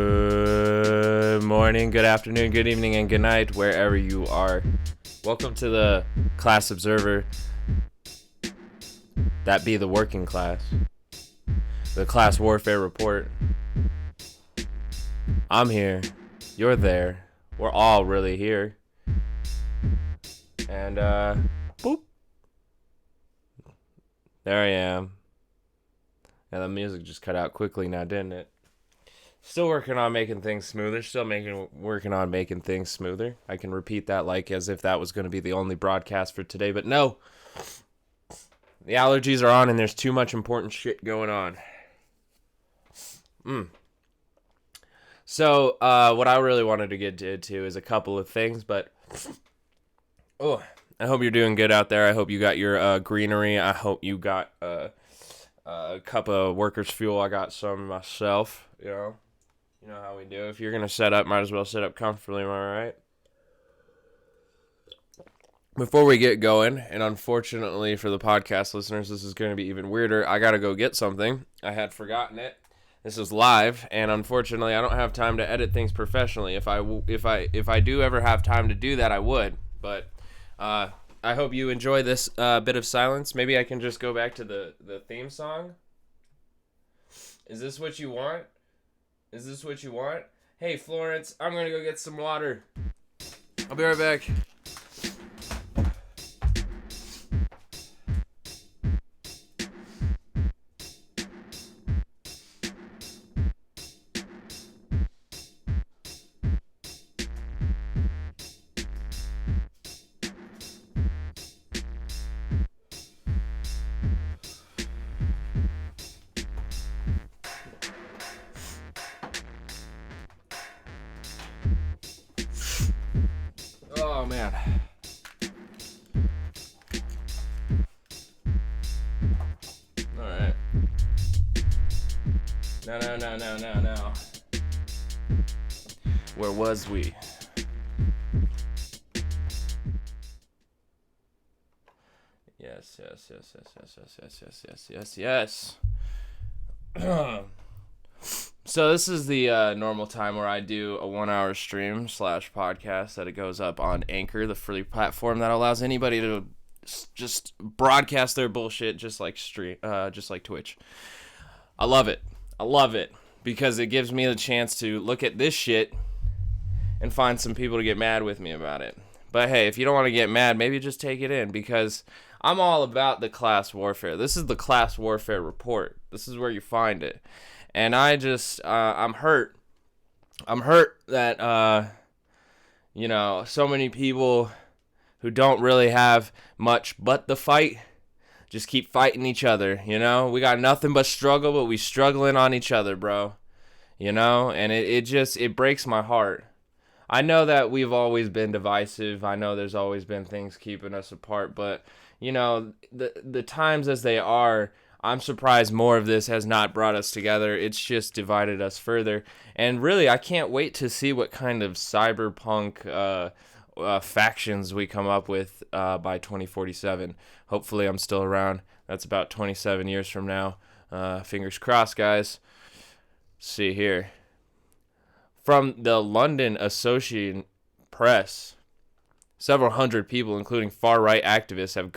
Good morning, good afternoon, good evening, and good night, wherever you are. Welcome to the Class Observer. That be the working class. The Class Warfare Report. I'm here. You're there. We're all really here. And, boop. There I am. Yeah, the music just cut out quickly now, didn't it? Still working on making things smoother. Working on making things smoother. I can repeat that like as if that was going to be the only broadcast for today, but no. The allergies are on and there's too much important shit going on. So, what I really wanted to get into is a couple of things, but I hope you're doing good out there. I hope you got your greenery. I hope you got a cup of workers' fuel. I got some myself, you know. You know how we do. If you're going to set up, might as well set up comfortably, am I right? Before we get going, and unfortunately for the podcast listeners, this is going to be even weirder. I got to go get something. I had forgotten it. This is live, and unfortunately, I don't have time to edit things professionally. If I do ever have time to do that, I would. But I hope you enjoy this bit of silence. Maybe I can just go back to the theme song. Is this what you want? Is this what you want? Hey, Florence, I'm going to go get some water. I'll be right back. Oh, man. Alright. No. Where was we? Yes. So this is the normal time where I do a 1-hour stream / podcast that it goes up on Anchor, the free platform that allows anybody to just broadcast their bullshit just like Twitch. I love it because it gives me the chance to look at this shit and find some people to get mad with me about it. But hey, if you don't want to get mad, maybe just take it in, because I'm all about the class warfare. This is the Class Warfare Report. This is where you find it. And I just, I'm hurt. I'm hurt that, so many people who don't really have much but the fight just keep fighting each other, you know? We got nothing but struggle, but we struggling on each other, bro. You know? And it breaks my heart. I know that we've always been divisive. I know there's always been things keeping us apart, but, you know, the times as they are, I'm surprised more of this has not brought us together. It's just divided us further. And really, I can't wait to see what kind of cyberpunk factions we come up with by 2047. Hopefully, I'm still around. That's about 27 years from now. Fingers crossed, guys. Let's see here. From the London Associated Press, several hundred people, including far-right activists, have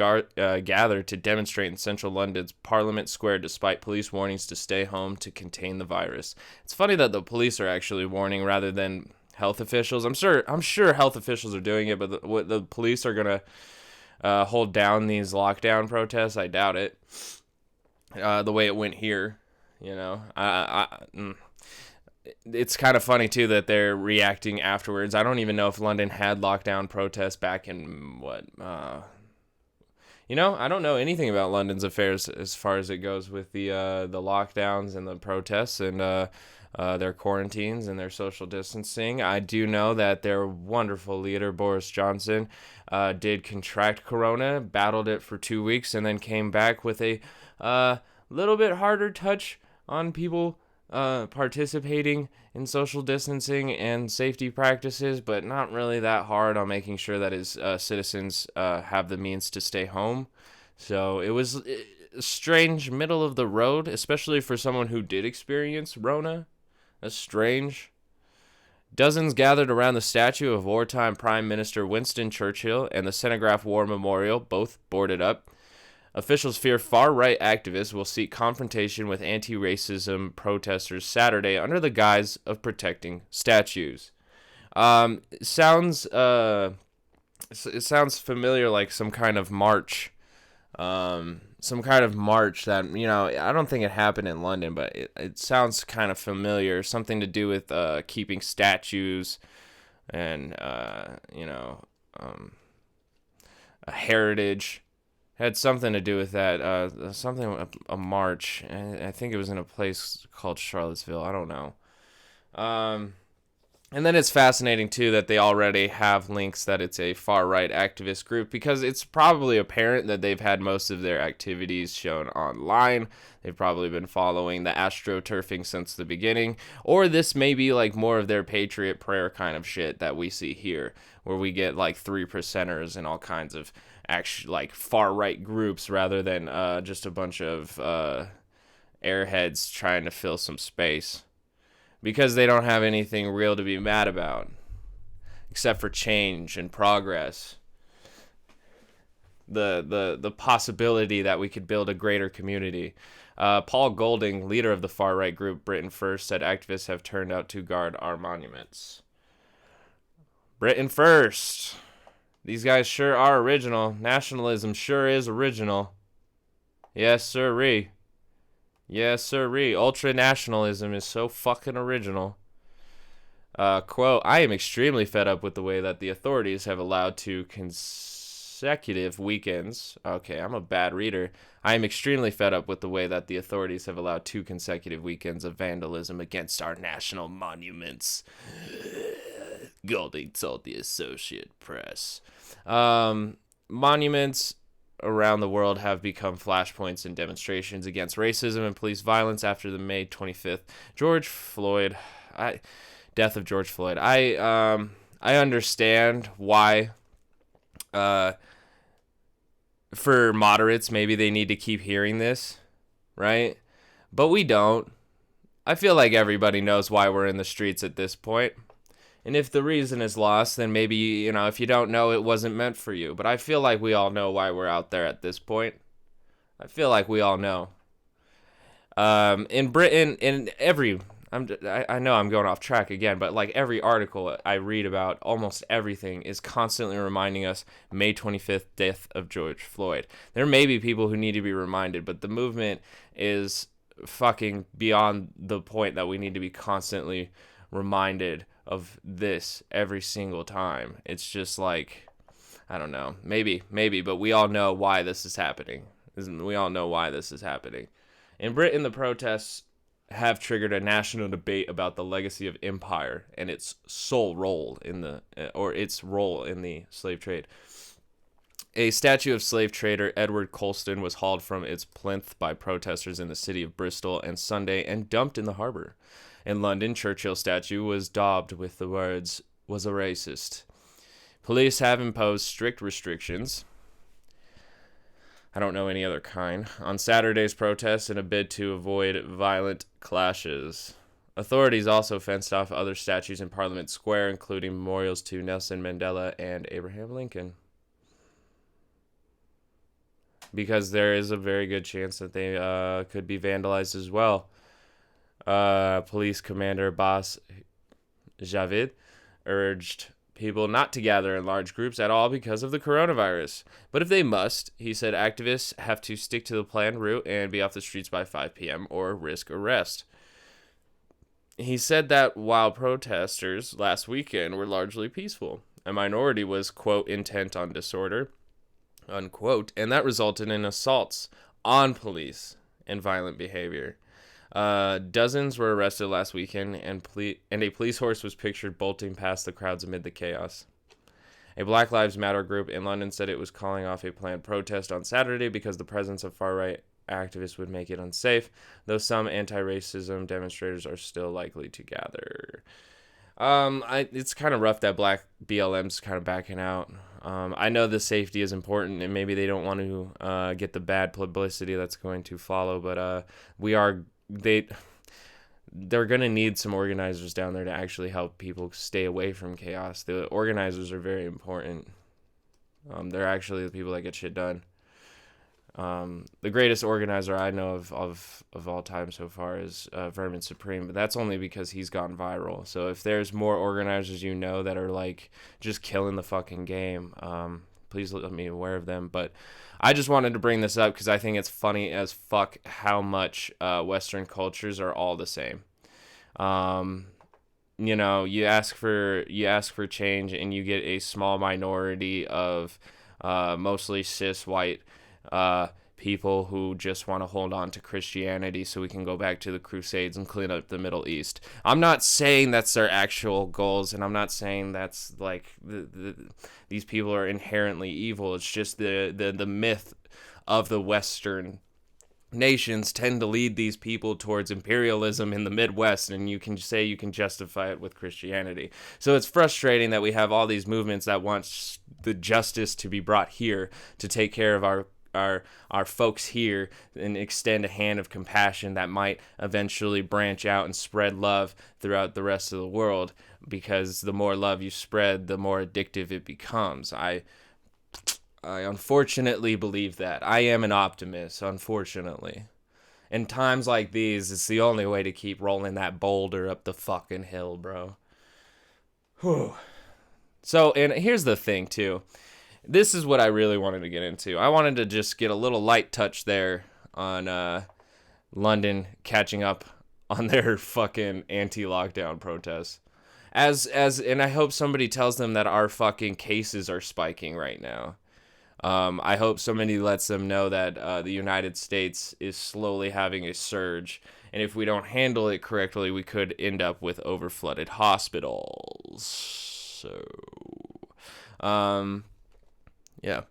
gathered to demonstrate in central London's Parliament Square despite police warnings to stay home to contain the virus. It's funny that the police are actually warning rather than health officials. I'm sure health officials are doing it, but the police are going to hold down these lockdown protests. I doubt it. The way it went here, you know. It's kind of funny, too, that they're reacting afterwards. I don't even know if London had lockdown protests back in, I don't know anything about London's affairs as far as it goes with the lockdowns and the protests and their quarantines and their social distancing. I do know that their wonderful leader, Boris Johnson, did contract corona, battled it for 2 weeks, and then came back with a little bit harder touch on people participating in social distancing and safety practices, but not really that hard on making sure that his citizens have the means to stay home. So it was a strange middle of the road, especially for someone who did experience Rona. That's strange. Dozens gathered around the statue of wartime Prime Minister Winston Churchill and the Senegraph War Memorial, both boarded up. Officials fear far-right activists will seek confrontation with anti-racism protesters Saturday under the guise of protecting statues. It sounds familiar, like some kind of march. That, I don't think it happened in London, but it sounds kind of familiar. Something to do with keeping statues and, a heritage. Had something to do with that. A march. I think it was in a place called Charlottesville. I don't know. And then it's fascinating, too, that they already have links that it's a far-right activist group, because it's probably apparent that they've had most of their activities shown online. They've probably been following the astroturfing since the beginning. Or this may be like more of their Patriot Prayer kind of shit that we see here, where we get like 3%ers and all kinds of like far-right groups rather than just a bunch of airheads trying to fill some space. Because they don't have anything real to be mad about, except for change and progress. The possibility that we could build a greater community. Paul Golding, leader of the far-right group Britain First, said activists have turned out to guard our monuments. Britain First. These guys sure are original. Nationalism sure is original. Yes, sirree. Yes, sirree. Ultra-nationalism is so fucking original. Quote, I am extremely fed up with the way that the authorities have allowed 2 consecutive weekends. Okay, I'm a bad reader. I am extremely fed up with the way that the authorities have allowed 2 consecutive weekends of vandalism against our national monuments. Golding told the Associated Press. Monuments around the world have become flashpoints in demonstrations against racism and police violence after the May 25th death of George Floyd. I understand why for moderates maybe they need to keep hearing this, right? But we don't. I feel like everybody knows why we're in the streets at this point. And if the reason is lost, then maybe, if you don't know, it wasn't meant for you. But I feel like we all know why we're out there at this point. I feel like we all know. In Britain, I know I'm going off track again, but like every article I read about, almost everything is constantly reminding us May 25th, death of George Floyd. There may be people who need to be reminded, but the movement is fucking beyond the point that we need to be constantly reminded of this every single time. It's just like, I don't know, maybe, but we all know why this is happening. We all know why this is happening. In Britain, the protests have triggered a national debate about the legacy of empire and its role in the slave trade. A statue of slave trader Edward Colston was hauled from its plinth by protesters in the city of Bristol on Sunday and dumped in the harbour. In London, Churchill's statue was daubed with the words, "was a racist." Police have imposed strict restrictions. I don't know any other kind. On Saturday's protests in a bid to avoid violent clashes. Authorities also fenced off other statues in Parliament Square, including memorials to Nelson Mandela and Abraham Lincoln. Because there is a very good chance that they could be vandalized as well. Police Commander Bas Javid urged people not to gather in large groups at all because of the coronavirus. But if they must, he said activists have to stick to the planned route and be off the streets by 5 p.m. or risk arrest. He said that while protesters last weekend were largely peaceful, a minority was, quote, intent on disorder, unquote, and that resulted in assaults on police and violent behavior. Dozens were arrested last weekend, and a police horse was pictured bolting past the crowds amid the chaos. A Black Lives Matter group in London said it was calling off a planned protest on Saturday because the presence of far-right activists would make it unsafe, though some anti-racism demonstrators are still likely to gather. It's kind of rough that Black BLM's kind of backing out. I know the safety is important, and maybe they don't want to get the bad publicity that's going to follow, but they're going to need some organizers down there to actually help people stay away from chaos. The organizers are very important. They're actually the people that get shit done. The greatest organizer I know of all time so far is Vermin Supreme, but that's only because he's gone viral. So if there's more organizers you know that are like just killing the fucking game, please let me aware of them. But I just wanted to bring this up because I think it's funny as fuck how much Western cultures are all the same. You know, you ask for change and you get a small minority of mostly cis white people who just want to hold on to Christianity so we can go back to the Crusades and clean up the Middle East. I'm not saying that's their actual goals, and I'm not saying that's like these people are inherently evil. It's just the myth of the Western nations tend to lead these people towards imperialism in the Midwest, and you can say you can justify it with Christianity. So it's frustrating that we have all these movements that want the justice to be brought here to take care of our folks here and extend a hand of compassion that might eventually branch out and spread love throughout the rest of the world, because the more love you spread, the more addictive it becomes. I unfortunately believe that. I am an optimist, unfortunately. In times like these, it's the only way to keep rolling that boulder up the fucking hill, bro. Whew. So, and here's the thing, too. This is what I really wanted to get into. I wanted to just get a little light touch there on London catching up on their fucking anti-lockdown protests. And I hope somebody tells them that our fucking cases are spiking right now. I hope somebody lets them know that the United States is slowly having a surge, and if we don't handle it correctly, we could end up with overflooded hospitals. So, yeah.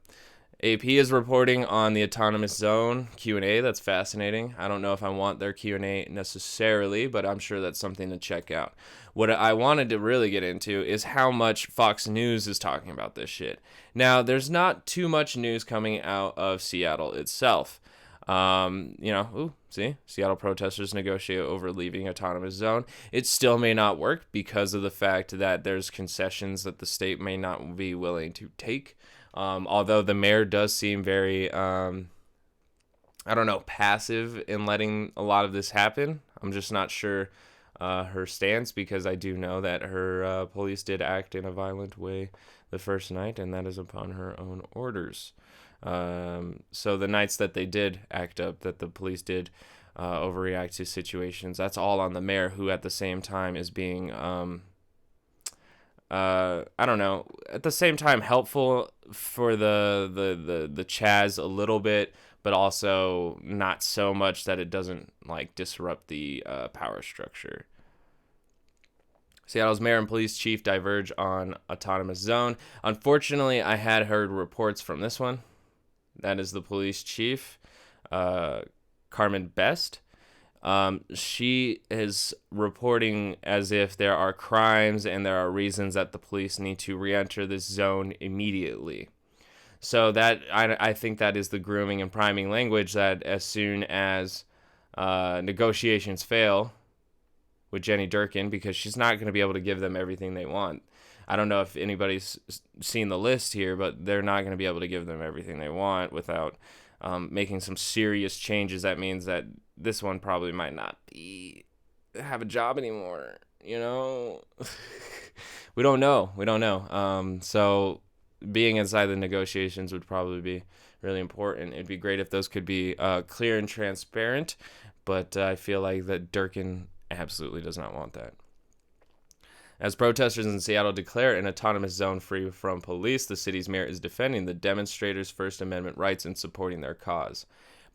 AP is reporting on the autonomous zone Q&A. That's fascinating. I don't know if I want their Q&A necessarily, but I'm sure that's something to check out. What I wanted to really get into is how much Fox News is talking about this shit. Now, there's not too much news coming out of Seattle itself. Seattle protesters negotiate over leaving autonomous zone. It still may not work because of the fact that there's concessions that the state may not be willing to take. Although the mayor does seem very, passive in letting a lot of this happen. I'm just not sure her stance, because I do know that her police did act in a violent way the first night, and that is upon her own orders. So the nights that they did act up, that the police did overreact to situations, that's all on the mayor, who at the same time is being, at the same time helpful for the CHAZ a little bit, but also not so much that it doesn't like disrupt the power structure. Seattle's mayor and police chief diverge on autonomous zone. Unfortunately, I had heard reports from this one. That is the police chief, Carmen Best. She is reporting as if there are crimes and there are reasons that the police need to re-enter this zone immediately. So that I think that is the grooming and priming language, that as soon as negotiations fail with Jenny Durkin, because she's not going to be able to give them everything they want. I don't know if anybody's seen the list here, but they're not going to be able to give them everything they want without making some serious changes. That means that this one probably might not have a job anymore, you know? We don't know. So being inside the negotiations would probably be really important. It'd be great if those could be clear and transparent, but I feel like that Durkin absolutely does not want that. As protesters in Seattle declare an autonomous zone free from police, the city's mayor is defending the demonstrators' First Amendment rights and supporting their cause.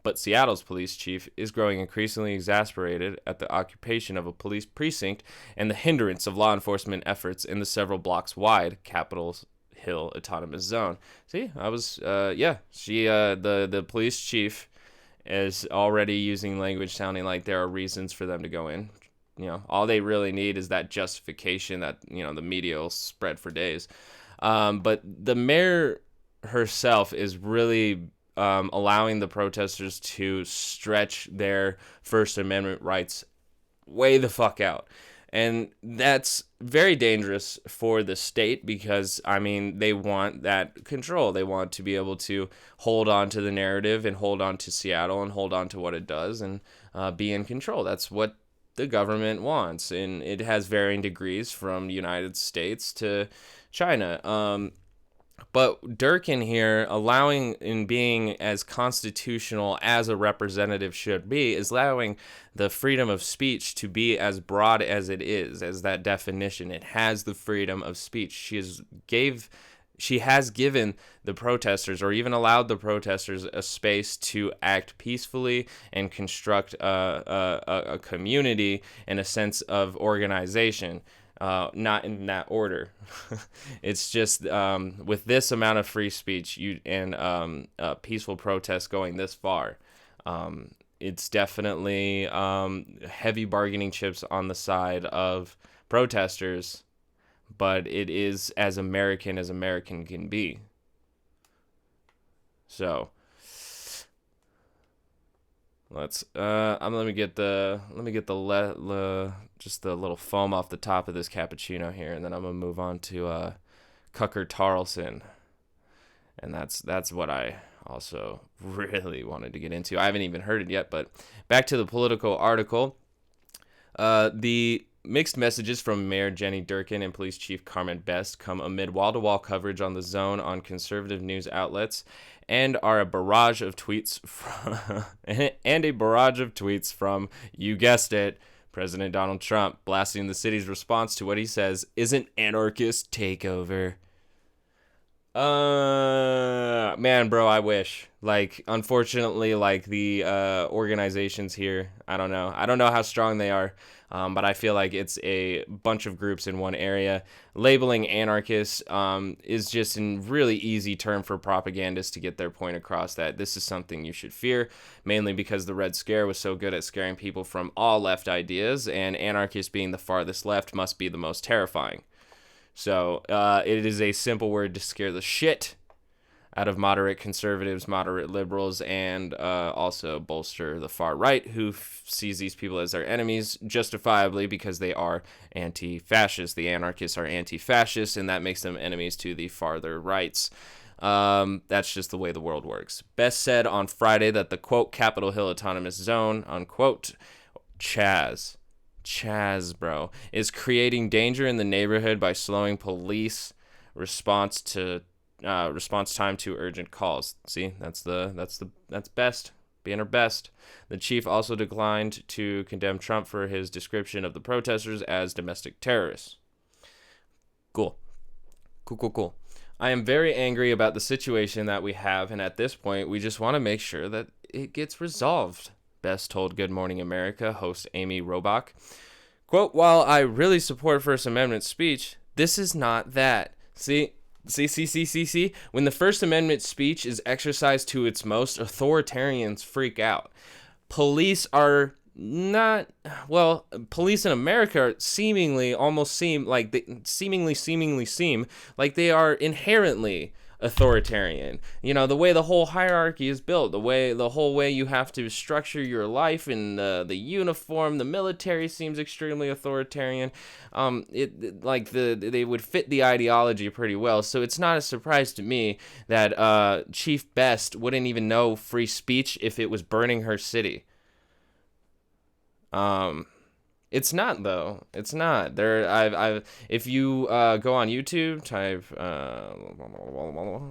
But Seattle's police chief is growing increasingly exasperated at the occupation of a police precinct and the hindrance of law enforcement efforts in the several blocks wide Capitol Hill autonomous zone. See, the police chief is already using language sounding like there are reasons for them to go in. You know, all they really need is that justification that, you know, the media will spread for days. But the mayor herself is really allowing the protesters to stretch their First Amendment rights way the fuck out. And that's very dangerous for the state because, I mean, they want that control. They want to be able to hold on to the narrative and hold on to Seattle and hold on to what it does and be in control. That's what the government wants. And it has varying degrees from the United States to China. But Durkin here, allowing and being as constitutional as a representative should be, is allowing the freedom of speech to be as broad as it is, as that definition. It has the freedom of speech. She has given the protesters, or even allowed the protesters, a space to act peacefully and construct a community and a sense of organization. Not in that order. It's just with this amount of free speech and peaceful protests going this far, it's definitely heavy bargaining chips on the side of protesters, but it is as American can be. So let me get just the little foam off the top of this cappuccino here, and then I'm gonna move on to Cucker Tarlson, and that's what I also really wanted to get into. I haven't even heard it yet, but back to the Politico article. The mixed messages from Mayor Jenny Durkin and Police Chief Carmen Best come amid wall-to-wall coverage on the Zone on conservative news outlets, and are a barrage of tweets from, you guessed it, President Donald Trump, blasting the city's response to what he says is an anarchist takeover. Man, bro, I wish. Unfortunately, the organizations here, I don't know how strong they are, but I feel like it's a bunch of groups in one area. Labeling anarchists is just a really easy term for propagandists to get their point across that this is something you should fear, mainly because the Red Scare was so good at scaring people from all left ideas, and anarchists being the farthest left must be the most terrifying. So it is a simple word to scare the shit out of moderate conservatives, moderate liberals, and also bolster the far right, who sees these people as their enemies, justifiably, because they are anti-fascist. The anarchists are anti-fascist, and that makes them enemies to the farther rights. That's just the way the world works. Best said on Friday that the, quote, Capitol Hill Autonomous Zone, unquote, CHAZ, bro, is creating danger in the neighborhood by slowing police response time to urgent calls. See, that's Best being her best. The chief also declined to condemn Trump for his description of the protesters as domestic terrorists. Cool. I am very angry about the situation that we have, and at this point, we just want to make sure that it gets resolved, Best told Good Morning America host Amy Robach. Quote, while I really support First Amendment speech, this is not that. See? When the First Amendment speech is exercised to its most, authoritarians freak out. Police in America seem like they are inherently authoritarian. You know, the way the whole hierarchy is built, the whole way you have to structure your life, and the uniform, the military seems extremely authoritarian. They would fit the ideology pretty well. So it's not a surprise to me that Chief Best wouldn't even know free speech if it was burning her city. It's not, though. It's not. If you go on YouTube, type,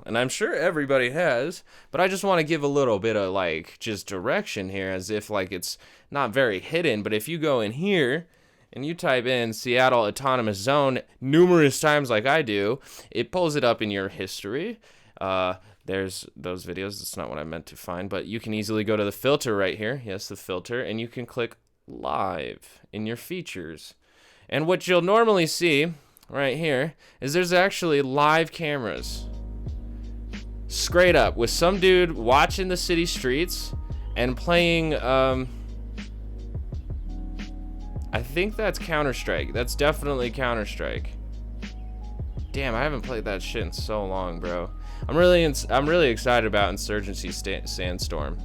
and I'm sure everybody has, but I just want to give a little bit of just direction here, as if it's not very hidden. But if you go in here and you type in Seattle Autonomous Zone numerous times like I do, it pulls it up in your history. There's those videos. That's not what I meant to find, but you can easily go to the filter right here. Yes, the filter, and you can click live in your features, and what you'll normally see right here is there's actually live cameras straight up with some dude watching the city streets and playing I think that's Counter-Strike. That's definitely Counter-Strike. Damn, I haven't played that shit in so long, bro. I'm really excited about Insurgency Sandstorm.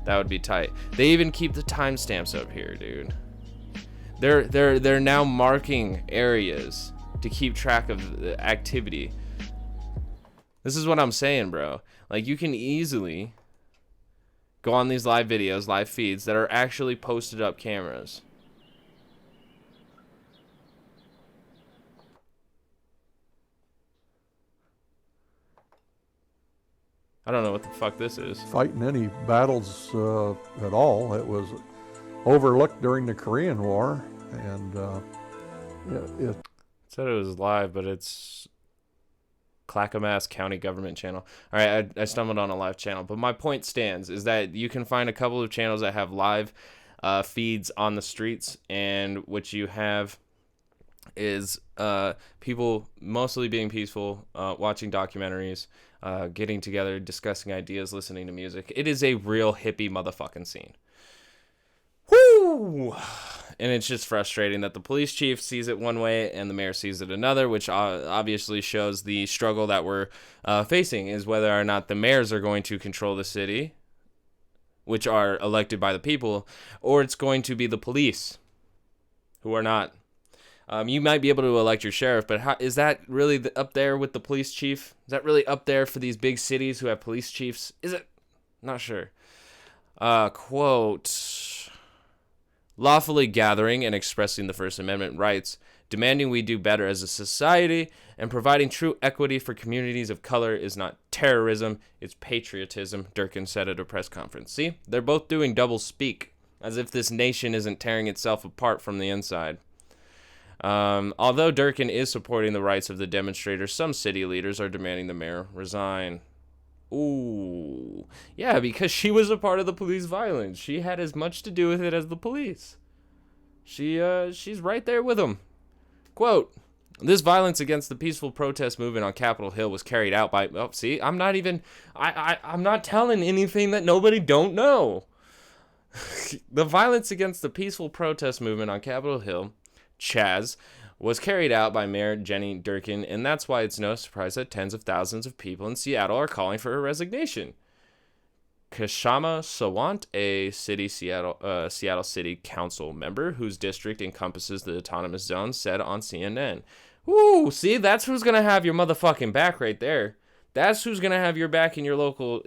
That would be tight. They even keep the timestamps up here, dude. They're now marking areas to keep track of the activity. This is what I'm saying, bro. Like, you can easily go on these live videos, live feeds that are actually posted up cameras. I don't know what the fuck this is. Fighting any battles at all. It was overlooked during the Korean War, and it said it was live, but it's Clackamas County government channel. All right, I stumbled on a live channel, but my point stands is that you can find a couple of channels that have live feeds on the streets, and what you have is people mostly being peaceful, watching documentaries, getting together, discussing ideas, listening to music. It is a real hippie motherfucking scene. Woo! And it's just frustrating that the police chief sees it one way and the mayor sees it another, which obviously shows the struggle that we're facing, is whether or not the mayors are going to control the city, which are elected by the people, or it's going to be the police, who are not. You might be able to elect your sheriff, but is that really up there with the police chief? Is that really up there for these big cities who have police chiefs? Is it? Not sure. Quote, lawfully gathering and expressing the First Amendment rights, demanding we do better as a society, and providing true equity for communities of color is not terrorism, it's patriotism, Durkin said at a press conference. See, they're both doing double speak, as if this nation isn't tearing itself apart from the inside. Although Durkin is supporting the rights of the demonstrators, some city leaders are demanding the mayor resign. Ooh. Yeah, because she was a part of the police violence. She had as much to do with it as the police. She's right there with them. Quote, this violence against the peaceful protest movement on Capitol Hill was carried out by... Oh, see, I'm not telling anything that nobody don't know. The violence against the peaceful protest movement on Capitol Hill, CHAZ, was carried out by Mayor Jenny Durkin, and that's why it's no surprise that tens of thousands of people in Seattle are calling for her resignation. Kashama Sawant, a Seattle City Council member whose district encompasses the autonomous zone, said on CNN. Ooh, see, that's who's gonna have your motherfucking back right there. That's who's gonna have your back in your local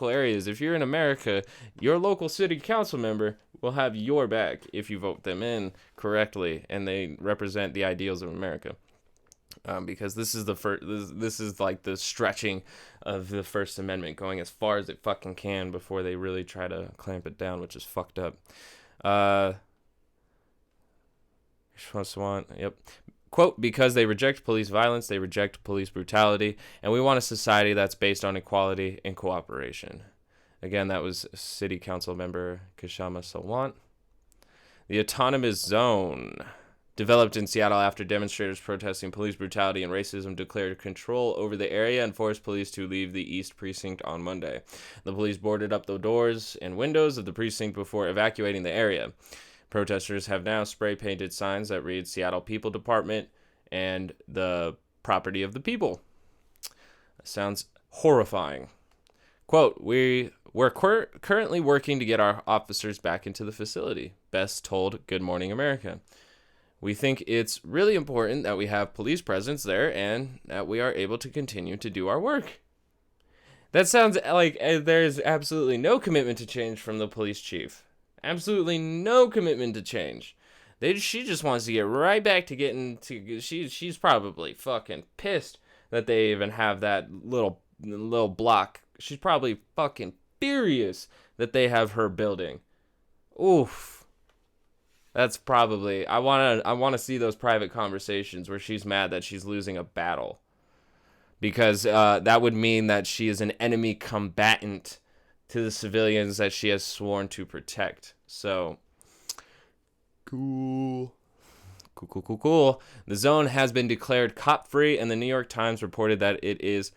areas. If you're in America, your local city council member will have your back if you vote them in correctly and they represent the ideals of America. Because this is this is like the stretching of the First Amendment, going as far as it fucking can before they really try to clamp it down, which is fucked up. Yep. Quote, because they reject police violence, they reject police brutality, and we want a society that's based on equality and cooperation. Again, that was City Council member Kashama Sawant. The autonomous zone, developed in Seattle after demonstrators protesting police brutality and racism declared control over the area and forced police to leave the East Precinct on Monday. The police boarded up the doors and windows of the precinct before evacuating the area. Protesters have now spray-painted signs that read Seattle People Department and the property of the people. That sounds horrifying. Quote, we're currently working to get our officers back into the facility, Best told Good Morning America. We think it's really important that we have police presence there and that we are able to continue to do our work. That sounds like there's absolutely no commitment to change from the police chief. Absolutely no commitment to change. She just wants to get right back to getting to... She's probably fucking pissed that they even have that little block. She's probably fucking furious that they have her building. Oof. That's probably... I want to see those private conversations where she's mad that she's losing a battle. Because that would mean that she is an enemy combatant to the civilians that she has sworn to protect. So, cool. The zone has been declared cop-free, and the New York Times reported that it is,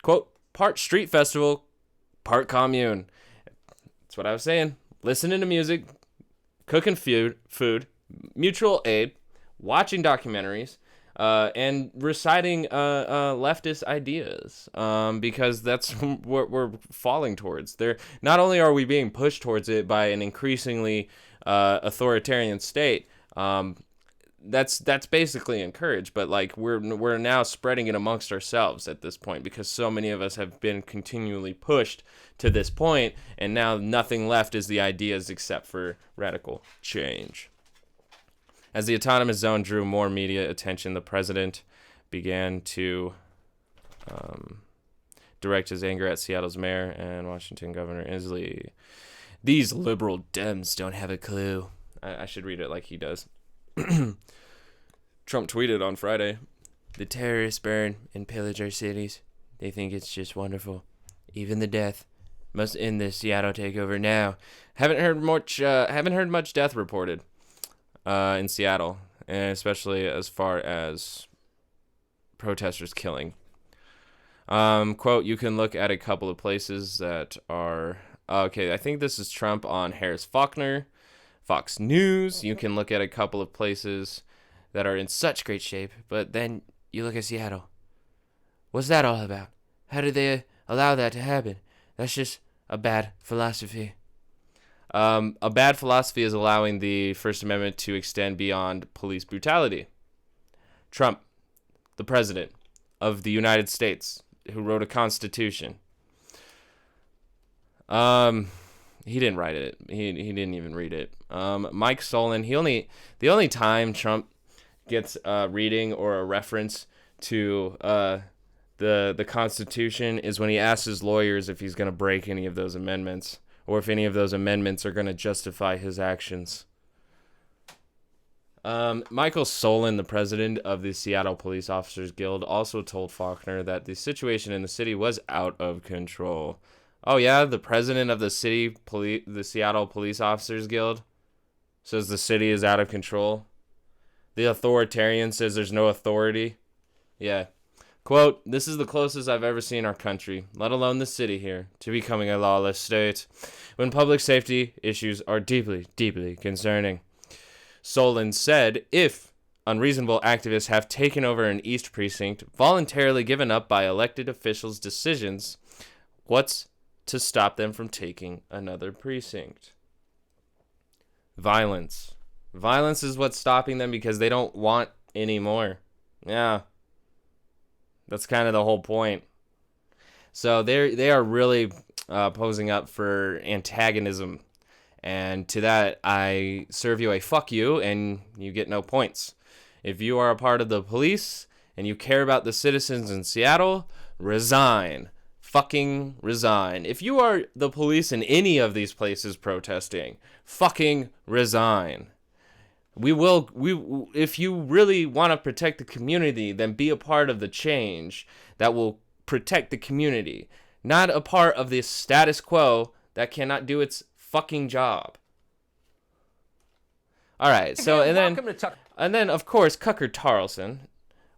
quote, part street festival, part commune. That's what I was saying. Listening to music, cooking food, mutual aid, watching documentaries, and reciting leftist ideas, because that's what we're falling towards. Not only are we being pushed towards it by an increasingly authoritarian state, That's basically encouraged, but like we're now spreading it amongst ourselves at this point because so many of us have been continually pushed to this point, and now nothing left is the ideas except for radical change. As the autonomous zone drew more media attention, the president began to direct his anger at Seattle's mayor and Washington Governor Inslee. These liberal Dems don't have a clue. I should read it like he does. Trump tweeted on Friday, "The terrorists burn and pillage our cities. They think it's just wonderful. Even the death must end this Seattle takeover now." Haven't heard much death reported in Seattle, and especially as far as protesters killing. Quote, "You can look at a couple of places that are..." Okay, I think this is Trump on Harris Faulkner, Fox News. "You can look at a couple of places that are in such great shape, but then you look at Seattle. What's that all about? How did they allow that to happen? That's just a bad philosophy." A bad philosophy is allowing the First Amendment to extend beyond police brutality. Trump, the president of the United States, who wrote a constitution. He didn't write it. He didn't even read it. Mike Solon, the only time Trump gets a reading or a reference to the Constitution is when he asks his lawyers if he's going to break any of those amendments or if any of those amendments are going to justify his actions. Michael Solon, the president of the Seattle Police Officers Guild, also told Faulkner that the situation in the city was out of control. Oh yeah, the president of the Seattle Police Officers Guild says the city is out of control. The authoritarian says there's no authority. Yeah. Quote, "This is the closest I've ever seen our country, let alone the city here, to becoming a lawless state, when public safety issues are deeply, deeply concerning." Solon said, "If unreasonable activists have taken over an East Precinct, voluntarily given up by elected officials' decisions, what's to stop them from taking another precinct?" Violence. Violence is what's stopping them because they don't want any more. Yeah. That's kind of the whole point. So they are really posing up for antagonism. And to that, I serve you a fuck you, and you get no points. If you are a part of the police and you care about the citizens in Seattle, resign. Fucking resign. If you are the police in any of these places protesting, fucking resign. If you really want to protect the community, then be a part of the change that will protect the community, not a part of this status quo that cannot do its fucking job. All right, so and then of course Tucker Carlson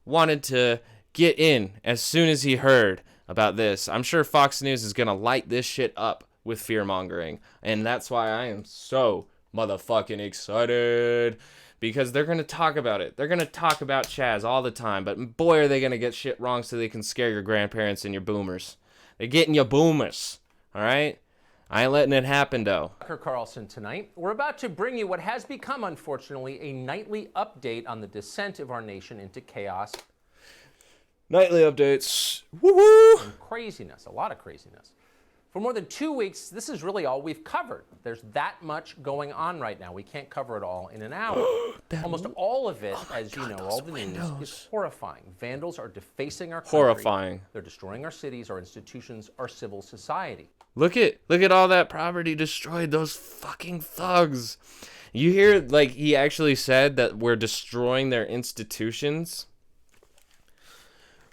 wanted to get in as soon as he heard about this. I'm sure Fox News is gonna light this shit up with fear mongering, and that's why I am so motherfucking excited, because they're gonna talk about it. They're gonna talk about CHAZ all the time, but boy are they gonna get shit wrong so they can scare your grandparents and your boomers. They're getting your boomers, all right? I ain't letting it happen, though. Tucker Carlson tonight. We're about to bring you what has become, unfortunately, a nightly update on the descent of our nation into chaos. Nightly updates. Woo-hoo! And craziness, a lot of craziness. For more than 2 weeks, this is really all we've covered. There's that much going on right now. We can't cover it all in an hour. Almost all of it, as you know, all the news is horrifying. Vandals are defacing our country. Horrifying. They're destroying our cities, our institutions, our civil society. Look at all that property destroyed. Those fucking thugs. You hear, like, he actually said that we're destroying their institutions.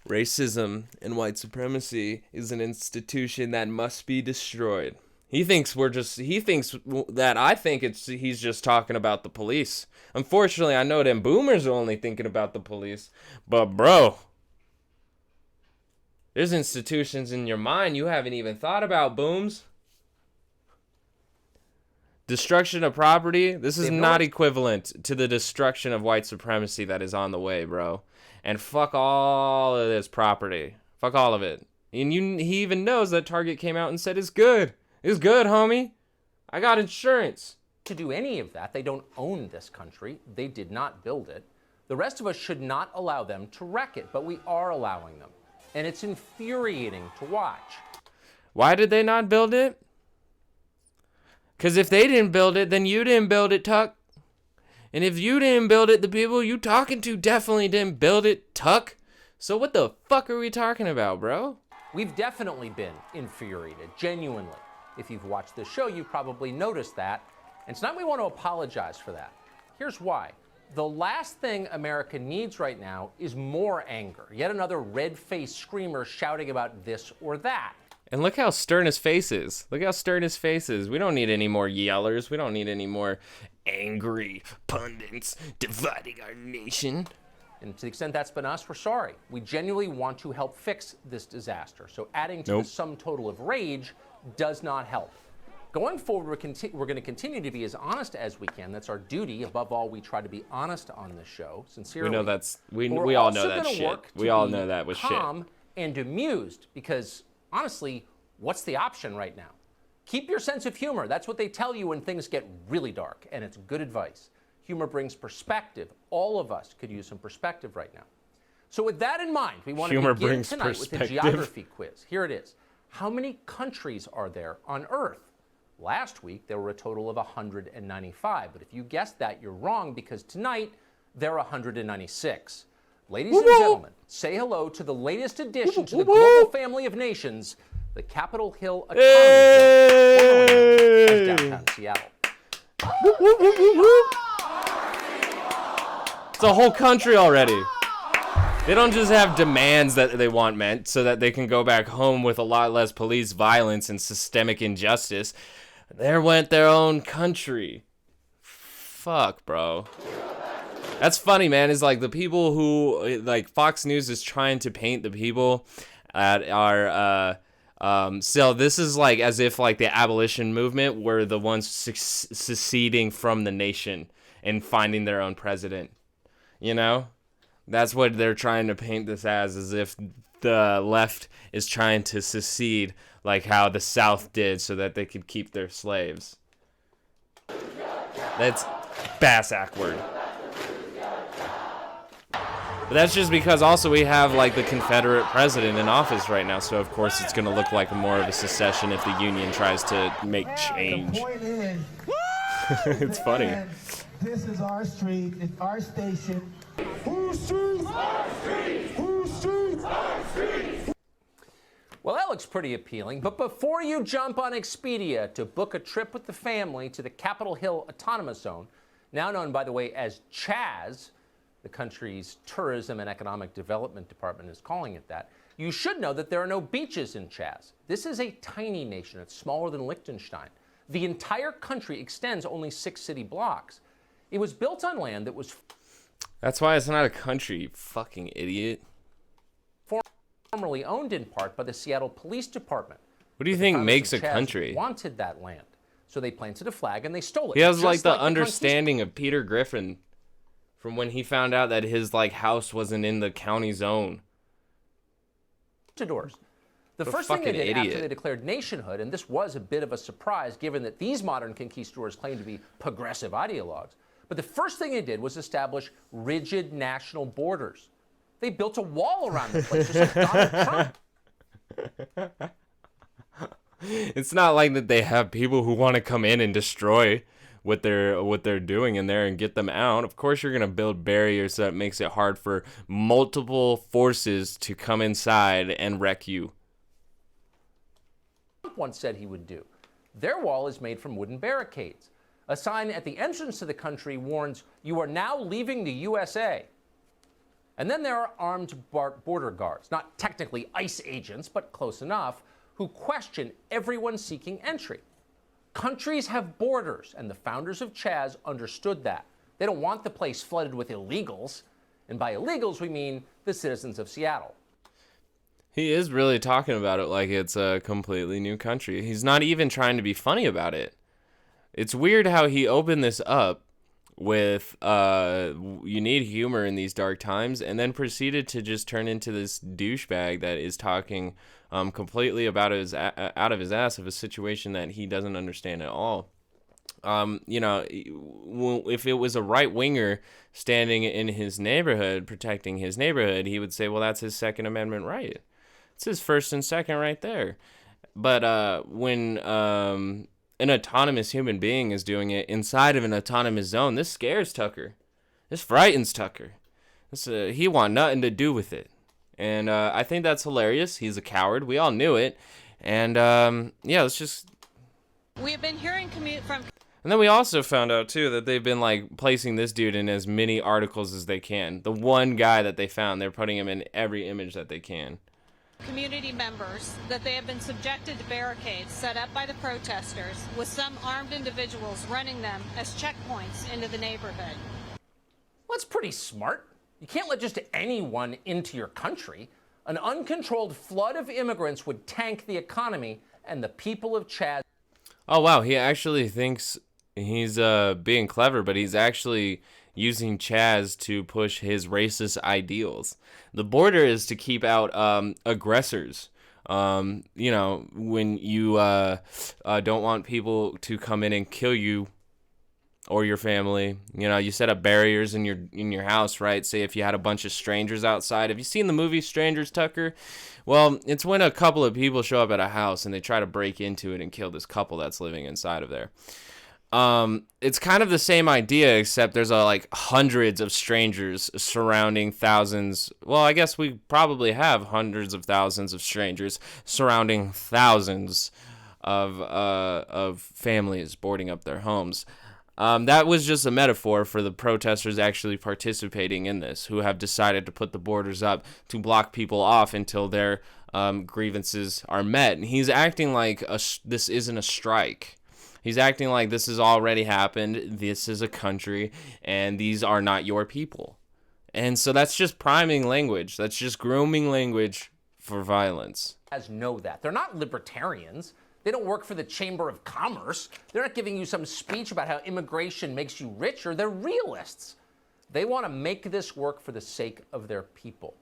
Racism and white supremacy is an institution that must be destroyed. He thinks that I think he's just talking about the police. Unfortunately, I know them boomers are only thinking about the police. But bro, there's institutions in your mind you haven't even thought about, booms. Destruction of property, this is not equivalent to the destruction of white supremacy that is on the way, bro. And fuck all of this property. Fuck all of it. And he even knows that Target came out and said it's good. It's good, homie. I got insurance. to do any of that. They don't own this country. They did not build it. The rest of us should not allow them to wreck it, but we are allowing them. And it's infuriating to watch. Why did they not build it? Because if they didn't build it, then you didn't build it, Tuck. And if you didn't build it, the people you talking to definitely didn't build it, Tuck. So what the fuck are we talking about, bro? We've definitely been infuriated, genuinely. If you've watched this show, you've probably noticed that. And tonight we want to apologize for that. Here's why. The last thing America needs right now is more anger. Yet another red-faced screamer shouting about this or that. And look how stern his face is. Look how stern his face is. We don't need any more yellers. We don't need any more angry pundits dividing our nation. And to the extent that's been us, we're sorry. We genuinely want to help fix this disaster. So adding to the sum total of rage does not help. Going forward, we're going to continue to be as honest as we can. That's our duty. Above all, we try to be honest on this show, sincerely. We know that's we all know that shit. We all know that was shit. Calm and amused, because honestly, what's the option right now? Keep your sense of humor. That's what they tell you when things get really dark, and it's good advice. Humor brings perspective. All of us could use some perspective right now. So with that in mind, we want to begin tonight with a geography quiz. Here it is. How many countries are there on Earth? Last week, there were a total of 195. But if you guessed that, you're wrong, because tonight, there are 196. Ladies and gentlemen, say hello to the latest addition to the global family of nations, the Capitol Hill Economy Zone, formerly known as downtown Seattle. It's a whole country already. They don't just have demands that they want met so that they can go back home with a lot less police violence and systemic injustice. There went their own country. Fuck, bro. That's funny, man. Is like the people who, like, Fox News is trying to paint the people that are, so this is like as if like the abolition movement were the ones seceding from the nation and finding their own president. You know? That's what they're trying to paint this as if the left is trying to secede like how the South did so that they could keep their slaves. That's bass-ackward. But that's just because also we have like the Confederate president in office right now, so of course it's going to look like more of a secession if the Union tries to make change. It's funny. This is our street, it's our station. Whose street? Our street! Whose street? Our street! Well, that looks pretty appealing, but before you jump on Expedia to book a trip with the family to the Capitol Hill Autonomous Zone, now known, by the way, as CHAZ, the country's Tourism and Economic Development Department is calling it that, you should know that there are no beaches in CHAZ. This is a tiny nation. It's smaller than Liechtenstein. The entire country extends only 6 city blocks. It was built on land that was... That's why it's not a country, you fucking idiot. Formerly owned in part by the Seattle Police Department. What do you think makes a country? Wanted that land, so they planted a flag and they stole it. He has like the understanding of Peter Griffin from when he found out that his like house wasn't in the county zone. The first thing they did after they declared nationhood, and this was a bit of a surprise given that these modern conquistadors claim to be progressive ideologues, but the first thing they did was establish rigid national borders. They built a wall around the place, just like Donald Trump. It's not like that they have people who want to come in and destroy what they're doing in there and get them out. Of course, you're gonna build barriers that makes it hard for multiple forces to come inside and wreck you. Trump once said he would do. Their wall is made from wooden barricades. A sign at the entrance to the country warns, "You are now leaving the USA." And then there are armed border guards, not technically ICE agents, but close enough, who question everyone seeking entry. Countries have borders, and the founders of CHAZ understood that. They don't want the place flooded with illegals. And by illegals, we mean the citizens of Seattle. He is really talking about it like it's a completely new country. He's not even trying to be funny about it. It's weird how he opened this up with you need humor in these dark times, and then proceeded to just turn into this douchebag that is talking completely about out of his ass of a situation that he doesn't understand at all. You know, if it was a right winger standing in his neighborhood, protecting his neighborhood, he would say, well, that's his Second Amendment right. It's his first and second right there. But when an autonomous human being is doing it inside of an autonomous zone, this scares Tucker. This frightens Tucker. He want nothing to do with it. And I think that's hilarious. He's a coward. We all knew it. And yeah, let's just... We have been hearing from... And then we also found out, too, that they've been, like, placing this dude in as many articles as they can. The one guy that they found, they're putting him in every image that they can. Community members that they have been subjected to barricades set up by the protesters, with some armed individuals running them as checkpoints into the neighborhood. Well, that's pretty smart. You can't let just anyone into your country. An uncontrolled flood of immigrants would tank the economy and the people of CHAZ. Oh, wow. He actually thinks he's being clever, but he's actually using CHAZ to push his racist ideals. The border is to keep out aggressors. You know, when you don't want people to come in and kill you or your family, you know, you set up barriers in your house, right? Say if you had a bunch of strangers outside. Have you seen the movie Strangers, Tucker? Well, it's when a couple of people show up at a house and they try to break into it and kill this couple that's living inside of there. It's kind of the same idea, except there's like hundreds of strangers surrounding thousands. Well, I guess we probably have hundreds of thousands of strangers surrounding thousands of families boarding up their homes. That was just a metaphor for the protesters actually participating in this, who have decided to put the borders up to block people off until their grievances are met. And he's acting like this isn't a strike. He's acting like this has already happened. This is a country, and these are not your people. And so that's just priming language. That's just grooming language for violence. Know that. They're not libertarians. They don't work for the Chamber of Commerce. They're not giving you some speech about how immigration makes you richer. They're realists. They want to make this work for the sake of their people.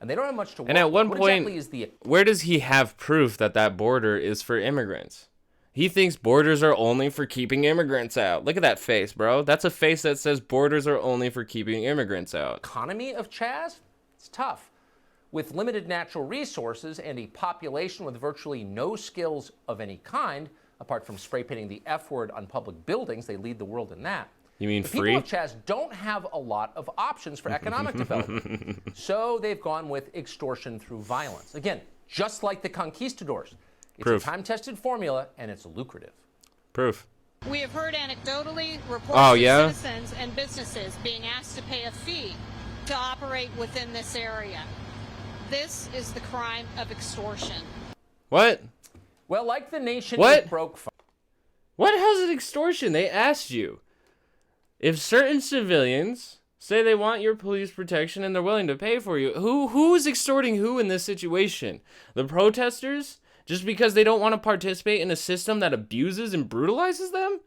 And they don't have much to work. And at one point, exactly is where does he have proof that that border is for immigrants? He thinks borders are only for keeping immigrants out. Look at that face, bro. That's a face that says borders are only for keeping immigrants out. Economy of CHAZ? It's tough. With limited natural resources and a population with virtually no skills of any kind, apart from spray painting the F word on public buildings, they lead the world in that. You mean the free? People of CHAZ don't have a lot of options for economic development. So they've gone with extortion through violence. Again, just like the conquistadors. It's Proof. a time-tested formula, and it's lucrative. Proof. We have heard anecdotally reports Oh, of yeah? citizens and businesses being asked to pay a fee to operate within this area. This is the crime of extortion. What? Well, like the nation What? it broke from. What? How's it extortion? They asked you. If certain civilians say they want your police protection and they're willing to pay for you, who is extorting who in this situation? The protesters? Just because they don't want to participate in a system that abuses and brutalizes them?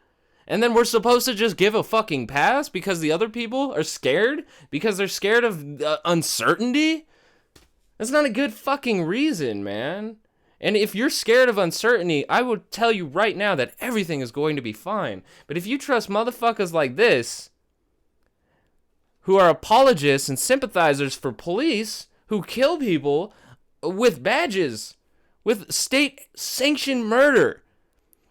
And then we're supposed to just give a fucking pass because the other people are scared? Because they're scared of uncertainty? That's not a good fucking reason, man. And if you're scared of uncertainty, I will tell you right now that everything is going to be fine. But if you trust motherfuckers like this, who are apologists and sympathizers for police, who kill people with badges, with state-sanctioned murder,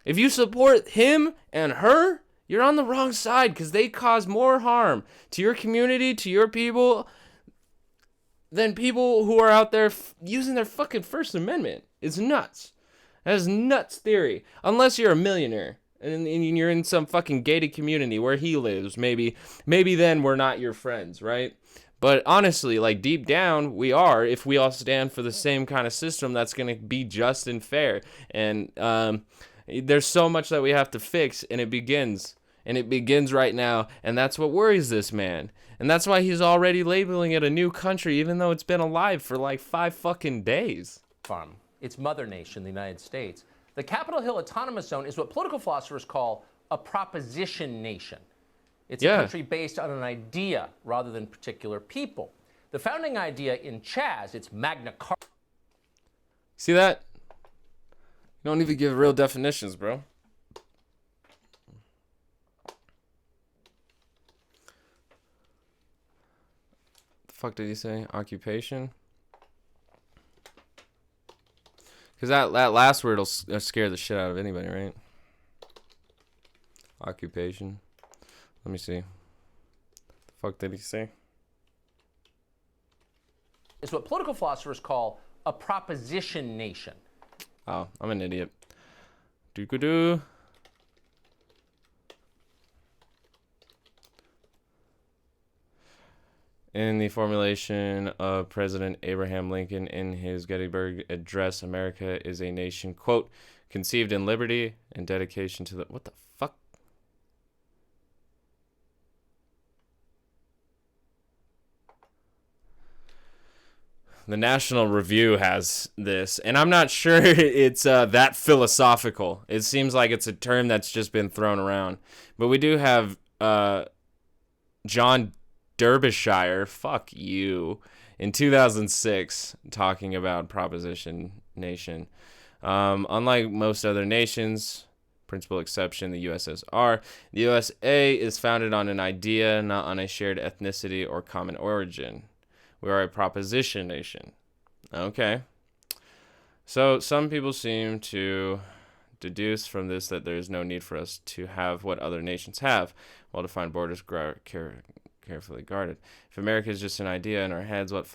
if you support him and her, you're on the wrong side, because they cause more harm to your community, to your people, than people who are out there using their fucking First Amendment. It's nuts. That is nuts theory. Unless you're a millionaire and you're in some fucking gated community where he lives, maybe then we're not your friends, right? But honestly, like deep down, we are, if we all stand for the same kind of system that's going to be just and fair. And there's so much that we have to fix, and it begins. And it begins right now, and that's what worries this man. And that's why he's already labeling it a new country, even though it's been alive for like 5 fucking days. Farm. Its mother nation, the United States. The Capitol Hill Autonomous Zone is what political philosophers call a proposition nation. It's a country based on an idea rather than particular people. The founding idea in CHAZ, it's Magna Carta. See that? You don't even give real definitions, bro. fuck did he say? Occupation? Because that last word will scare the shit out of anybody, right? Occupation. Let me see. The fuck did he say? Is what political philosophers call a proposition nation. Oh, I'm an idiot. Doo-doo-doo. In the formulation of President Abraham Lincoln in his Gettysburg Address, America is a nation, quote, conceived in liberty and dedication to the... What the fuck? The National Review has this, and I'm not sure it's that philosophical. It seems like it's a term that's just been thrown around. But we do have John Derbyshire, fuck you, in 2006, talking about Proposition Nation. Unlike most other nations, principal exception the USSR, the USA is founded on an idea, not on a shared ethnicity or common origin. We are a proposition nation. Okay. So some people seem to deduce from this that there is no need for us to have what other nations have, well-defined borders carefully guarded. If America is just an idea in our heads, what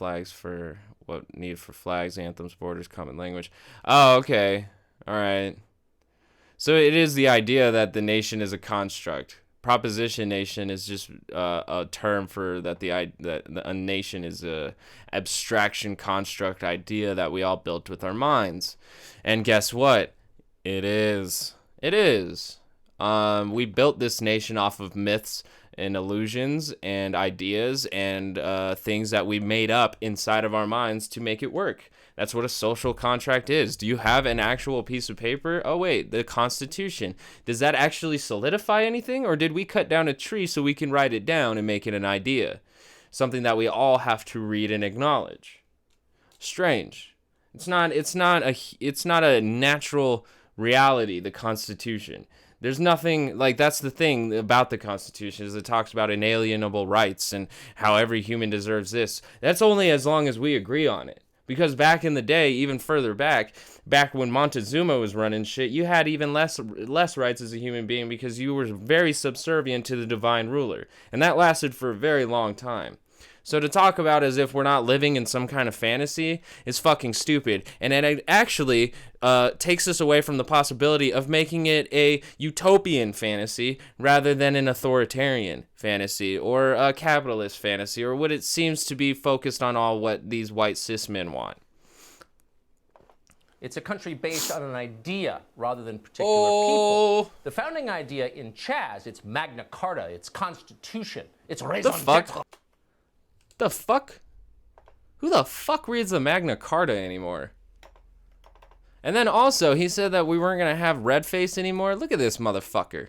need for flags, anthems, borders, common language? Oh, okay. All right. So it is the idea that the nation is a construct. Proposition nation is just a term for that a nation is a abstraction construct idea that we all built with our minds. And guess what? It is. We built this nation off of myths and illusions and ideas and things that we made up inside of our minds to make it work. That's what a social contract is. Do you have an actual piece of paper? Oh, wait, the Constitution. Does that actually solidify anything? Or did we cut down a tree so we can write it down and make it an idea? Something that we all have to read and acknowledge. Strange. It's not a natural reality, the Constitution. There's nothing, like, that's the thing about the Constitution, is it talks about inalienable rights and how every human deserves this. That's only as long as we agree on it. Because back in the day, even further back when Montezuma was running shit, you had even less rights as a human being because you were very subservient to the divine ruler. And that lasted for a very long time. So to talk about as if we're not living in some kind of fantasy is fucking stupid. And it actually takes us away from the possibility of making it a utopian fantasy rather than an authoritarian fantasy or a capitalist fantasy or what it seems to be focused on all what these white cis men want. It's a country based on an idea rather than particular people. The founding idea in CHAZ, it's Magna Carta, it's Constitution, it's raison d'etre. The fuck? Who the fuck reads the Magna Carta anymore? And then also, he said that we weren't going to have red face anymore. Look at this motherfucker.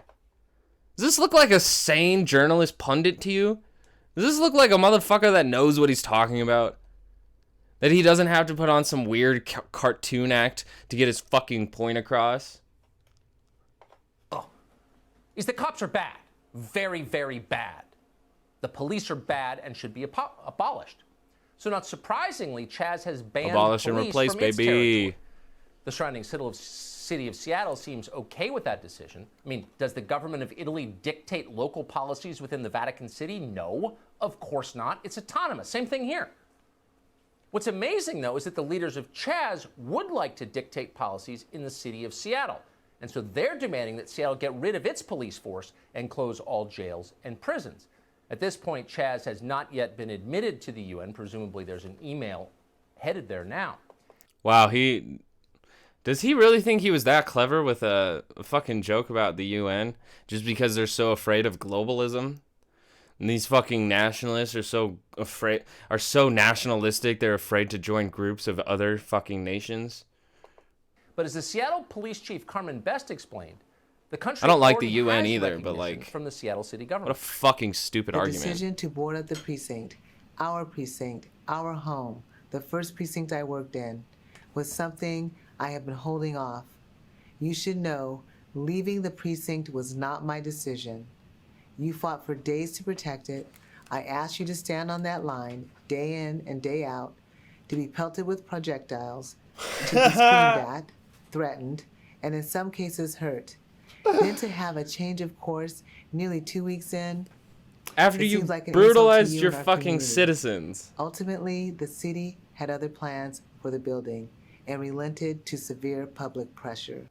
Does this look like a sane journalist pundit to you? Does this look like a motherfucker that knows what he's talking about? That he doesn't have to put on some weird cartoon act to get his fucking point across? Oh. The cops are bad. Very, very bad. The police are bad and should be abolished. So not surprisingly, CHAZ has banned abolish and police replace, from its baby. territory. The surrounding city of Seattle seems okay with that decision. I mean, does the government of Italy dictate local policies within the Vatican City? No, of course not. It's autonomous. Same thing here. What's amazing, though, is that the leaders of CHAZ would like to dictate policies in the city of Seattle. And so they're demanding that Seattle get rid of its police force and close all jails and prisons. At this point, CHAZ has not yet been admitted to the UN. Presumably there's an email headed there now. Wow, does he really think he was that clever with a fucking joke about the UN just because they're so afraid of globalism? And these fucking nationalists are so nationalistic they're afraid to join groups of other fucking nations? But as the Seattle police chief Carmen Best explained, the country I don't like the already UN has either, but recognition like from the Seattle city what government. a fucking stupid The argument. decision to board up the precinct, our home, the first precinct I worked in, was something I have been holding off. You should know, leaving the precinct was not my decision. You fought for days to protect it. I asked you to stand on that line day in and day out, to be pelted with projectiles, to be screamed at, threatened, and in some cases hurt. Then to have a change of course nearly 2 weeks in. After It you seems like an brutalized insult to you your and our fucking community. citizens. Ultimately, the city had other plans for the building and relented to severe public pressure.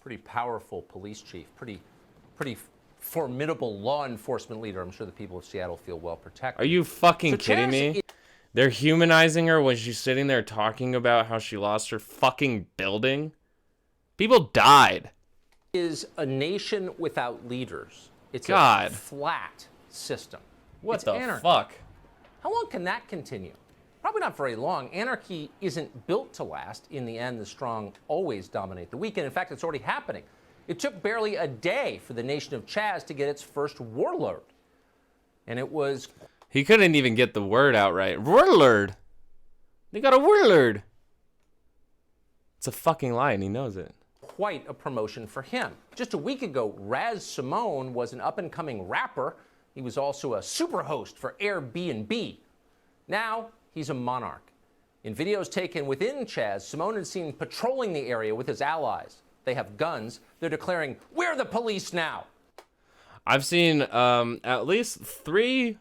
Pretty powerful police chief, pretty formidable law enforcement leader. I'm sure the people of Seattle feel well protected. Are you fucking So kidding CHAZ me? They're humanizing her when she's sitting there talking about how she lost her fucking building. People died. is a nation without leaders. It's God. a flat system. What It's the anarchy. fuck? How long can that continue? Probably not very long. Anarchy isn't built to last. In the end, the strong always dominate the weak. And in fact, it's already happening. It took barely a day for the nation of CHAZ to get its first warlord. And it was He couldn't even get the word out right. Warlord. They got a warlord. It's a fucking lie, and he knows it. quite a promotion for him. Just a week ago, CHAZ Simone was an up-and-coming rapper. He was also a superhost for Airbnb. Now, he's a monarch. In videos taken within CHAZ, Simone is seen patrolling the area with his allies. They have guns. They're declaring, "We're the police now." I've seen at least 3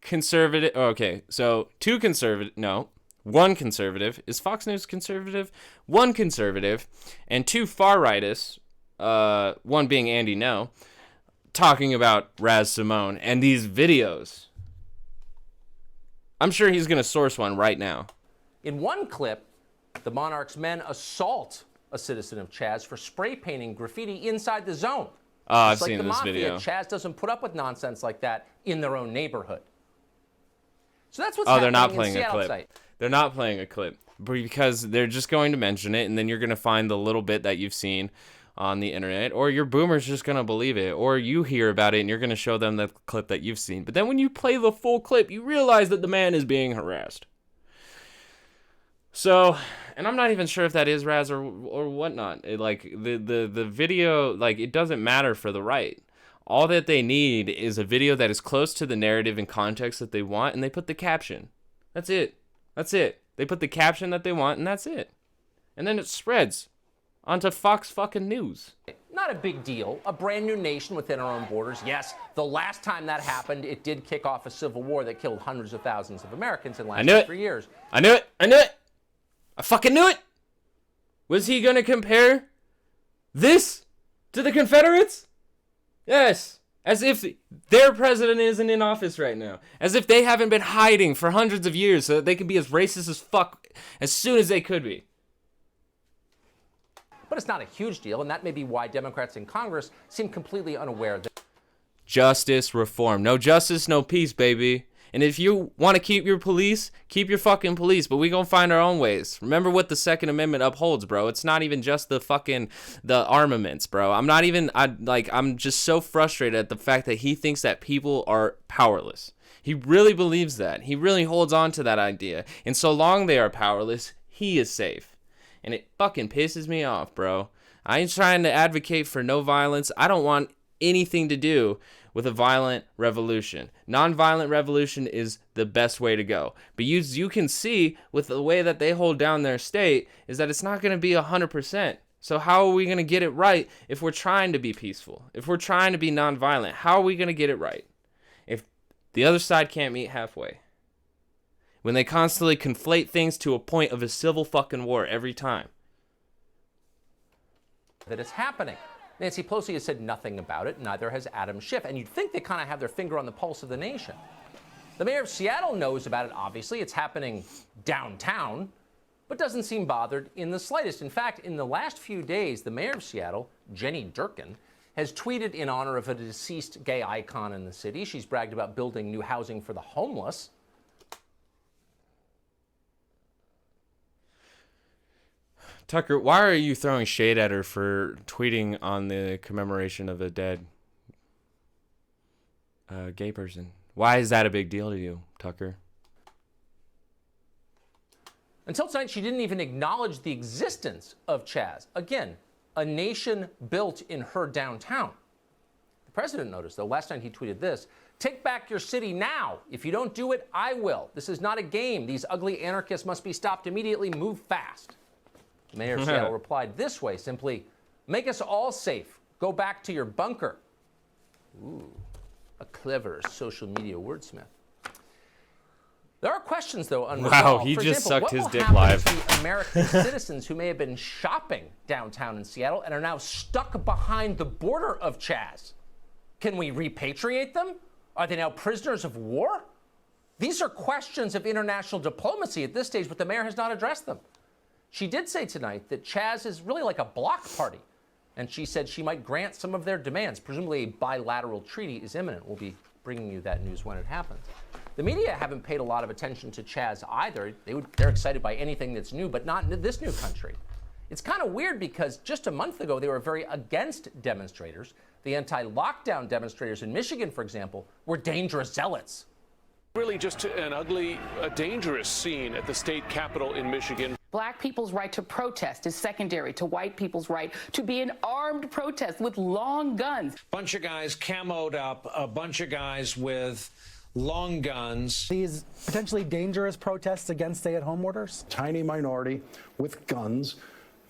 conservative. Okay, so 2 conservative. No, 1 conservative. Is Fox News conservative? 1 conservative, and 2 far rightists. One being Andy No, talking about CHAZ Simone and these videos. I'm sure he's gonna source one right now. In one clip, the monarch's men assault a citizen of CHAZ for spray painting graffiti inside the zone. Oh, I've Just like seen the this mafia, video. CHAZ doesn't put up with nonsense like that in their own neighborhood. So that's what's Oh, happening they're not in playing a Seattle clip. tonight. They're not playing a clip because they're just going to mention it, and then you're going to find the little bit that you've seen on the internet, or your boomer's just going to believe it, or you hear about it and you're going to show them the clip that you've seen. But then when you play the full clip, you realize that the man is being harassed. So, and I'm not even sure if that is CHAZ or whatnot. The video, like, it doesn't matter for the right. All that they need is a video that is close to the narrative and context that they want, and they put the caption. That's it. That's it. They put the caption that they want, and that's it. And then it spreads onto Fox fucking News. Not a big deal. A brand new nation within our own borders. Yes, the last time that happened, it did kick off a civil war that killed hundreds of thousands of Americans and I lasted knew it. 3 years. I knew it. I knew it. I fucking knew it. Was he gonna compare this to the Confederates? Yes. As if their president isn't in office right now. As if they haven't been hiding for hundreds of years so that they can be as racist as fuck as soon as they could be. But it's not a huge deal, and that may be why Democrats in Congress seem completely unaware that Justice reform. No justice, no peace, baby. And if you want to keep your police, keep your fucking police, but we gonna find our own ways. Remember what the Second Amendment upholds, bro. It's not even just the armaments, bro. I'm just so frustrated at the fact that he thinks that people are powerless. He really believes that. He really holds on to that idea. And so long they are powerless, he is safe. And it fucking pisses me off, bro. I ain't trying to advocate for no violence. I don't want anything to do with a violent revolution. Nonviolent revolution is the best way to go. But you can see with the way that they hold down their state is that it's not going to be 100%. So how are we going to get it right if we're trying to be peaceful? If we're trying to be nonviolent, how are we going to get it right? If the other side can't meet halfway. When they constantly conflate things to a point of a civil fucking war every time. it's happening. Nancy Pelosi has said nothing about it, neither has Adam Schiff, and you'd think they kind of have their finger on the pulse of the nation. The mayor of Seattle knows about it, obviously. It's happening downtown, but doesn't seem bothered in the slightest. In fact, in the last few days, the mayor of Seattle, Jenny Durkin, has tweeted in honor of a deceased gay icon in the city. She's bragged about building new housing for the homeless. Tucker, why are you throwing shade at her for tweeting on the commemoration of a dead gay person? Why is that a big deal to you, Tucker? Until tonight, she didn't even acknowledge the existence of CHAZ. Again, a nation built in her downtown. The president noticed, though, last night he tweeted this: Take back your city now. If you don't do it, I will. This is not a game. These ugly anarchists must be stopped immediately. Move fast. The mayor of Seattle replied this way, simply, make us all safe. Go back to your bunker. Ooh, a clever social media wordsmith. There are questions, though, unresolved. Wow, he For just example, sucked his what dick will live. happen to the American citizens who may have been shopping downtown in Seattle and are now stuck behind the border of CHAZ? Can we repatriate them? Are they now prisoners of war? These are questions of international diplomacy at this stage, but the mayor has not addressed them. She did say tonight that CHAZ is really like a block party, and she said she might grant some of their demands. Presumably a bilateral treaty is imminent. We'll be bringing you that news when it happens. The media haven't paid a lot of attention to CHAZ either. They're excited by anything that's new, but not in this new country. It's kind of weird because just a month ago, they were very against demonstrators. The anti-lockdown demonstrators in Michigan, for example, were dangerous zealots. Really just an ugly, dangerous scene at the state capitol in Michigan. Black people's right to protest is secondary to white people's right to be an armed protest with long guns. Bunch of guys camoed up, a bunch of guys with long guns. These potentially dangerous protests against stay-at-home orders? Tiny minority with guns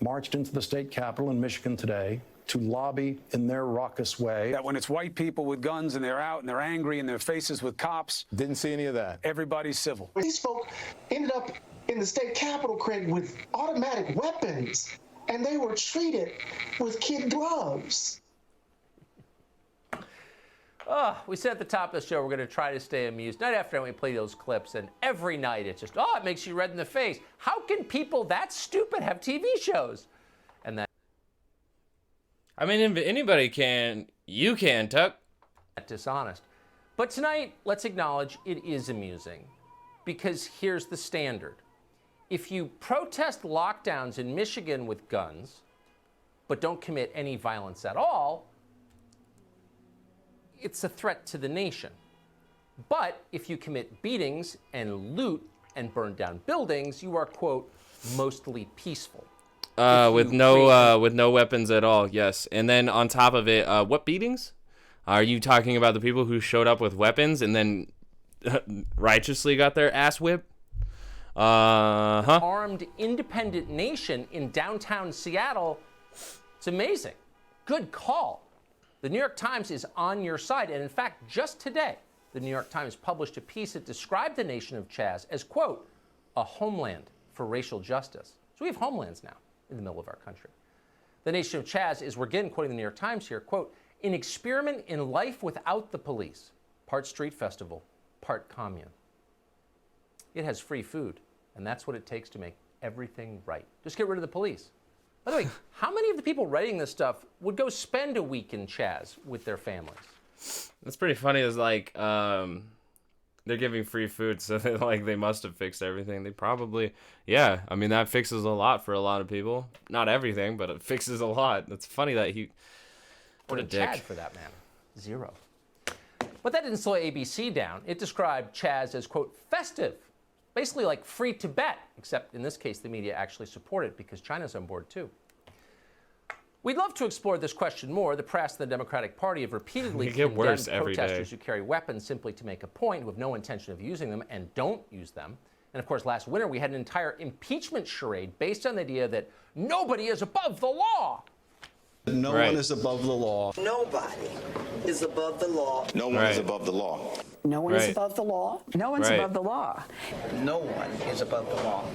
marched into the state capitol in Michigan today to lobby in their raucous way. That when it's white people with guns and they're out and they're angry and their faces with cops. Didn't see any of that. Everybody's civil. These folk ended up in the state capitol, Craig, with automatic weapons, and they were treated with kid gloves. We said at the top of the show we're going to try to stay amused. Night after night we play those clips, and every night it's just, it makes you red in the face. How can people that stupid have TV shows? And that. I mean, if anybody can, you can, Tuck. Dishonest. But tonight, let's acknowledge it is amusing, because here's the standard. If you protest lockdowns in Michigan with guns, but don't commit any violence at all, it's a threat to the nation. But if you commit beatings and loot and burn down buildings, you are, quote, mostly peaceful. With no weapons at all, yes. And then on top of it, what beatings? Are you talking about the people who showed up with weapons and then righteously got their ass whipped? Armed independent nation in downtown Seattle. It's amazing. Good call. The New York Times is on your side. And in fact, just today, the New York Times published a piece that described the nation of CHAZ as, quote, a homeland for racial justice. So we have homelands now in the middle of our country. The nation of CHAZ is, we're again quoting the New York Times here, quote, an experiment in life without the police, part street festival, part commune. It has free food, and that's what it takes to make everything right. Just get rid of the police. By the way, how many of the people writing this stuff would go spend a week in CHAZ with their families? That's pretty funny. It's like they're giving free food, so they must have fixed everything. They probably, yeah. I mean, that fixes a lot for a lot of people. Not everything, but it fixes a lot. It's funny that he. What a dick. CHAZ for that matter. 0. But that didn't slow ABC down. It described CHAZ as, quote, festive. Basically like free to bet, except in this case, the media actually support it because China's on board too. We'd love to explore this question more. The press and the Democratic Party have repeatedly condemned protesters who carry weapons simply to make a point, who have no intention of using them and don't use them. And of course, last winter, we had an entire impeachment charade based on the idea that nobody is above the law. No one is above the law. Nobody is above the law. No one is above the law. No one is above the law. No one's above the law. No one is above the law.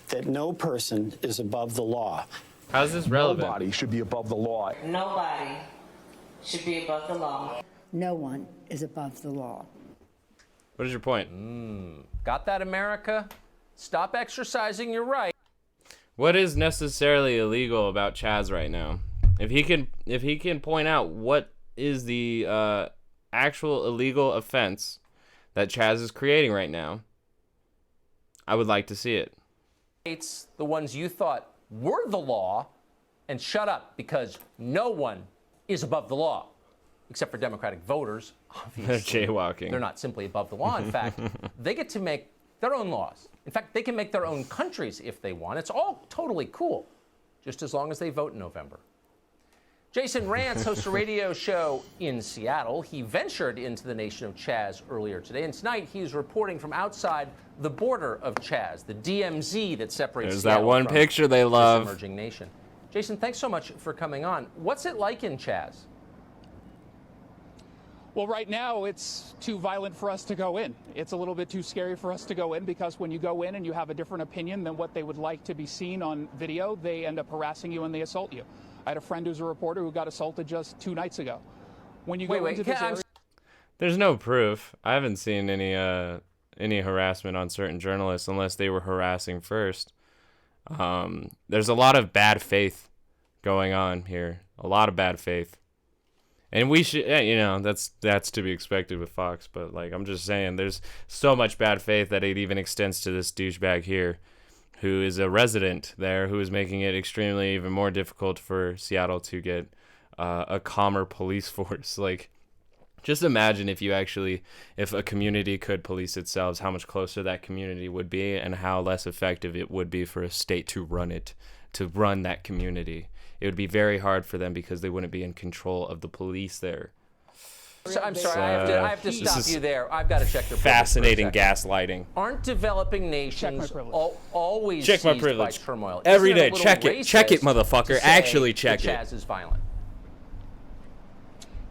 That no person is above the law. How's this relevant? Nobody should be above the law. Nobody should be above the law. No one is above the law. What is your point? Got that, America? Stop exercising your right. What is necessarily illegal about CHAZ right now? If he can point out what is the actual illegal offense that CHAZ is creating right now, I would like to see it. It's the ones you thought were the law, and shut up, because no one is above the law, except for Democratic voters, obviously. They're jaywalking. They're not simply above the law. In fact, they get to make their own laws. In fact, they can make their own countries if they want. It's all totally cool, just as long as they vote in November. Jason Rantz hosts a radio show in Seattle. He ventured into the nation of CHAZ earlier today, and tonight he's reporting from outside the border of CHAZ, the DMZ that separates There's Seattle that one from picture they love. this emerging nation. Jason, thanks so much for coming on. What's it like in CHAZ? Well, right now it's too violent for us to go in. It's a little bit too scary for us to go in because when you go in and you have a different opinion than what they would like to be seen on video, they end up harassing you and they assault you. I had a friend who's a reporter who got assaulted just 2 nights ago. When you go into this area, There's no proof. I haven't seen any harassment on certain journalists unless they were harassing first. There's a lot of bad faith going on here. A lot of bad faith. And we should, you know, that's to be expected with Fox. But, like, I'm just saying, there's so much bad faith that it even extends to this douchebag here, who is a resident there, who is making it extremely even more difficult for Seattle to get a calmer police force. Like, just imagine if a community could police itself, how much closer that community would be and how less effective it would be for a state to run that community. It would be very hard for them because they wouldn't be in control of the police there. I'm sorry, I have to stop you there. I've got to check your privilege. Fascinating gaslighting. Aren't developing nations always check my seized privilege by turmoil? every Isn't it a day? little Check it, racist motherfucker. to say Actually check the it. CHAZ is violent?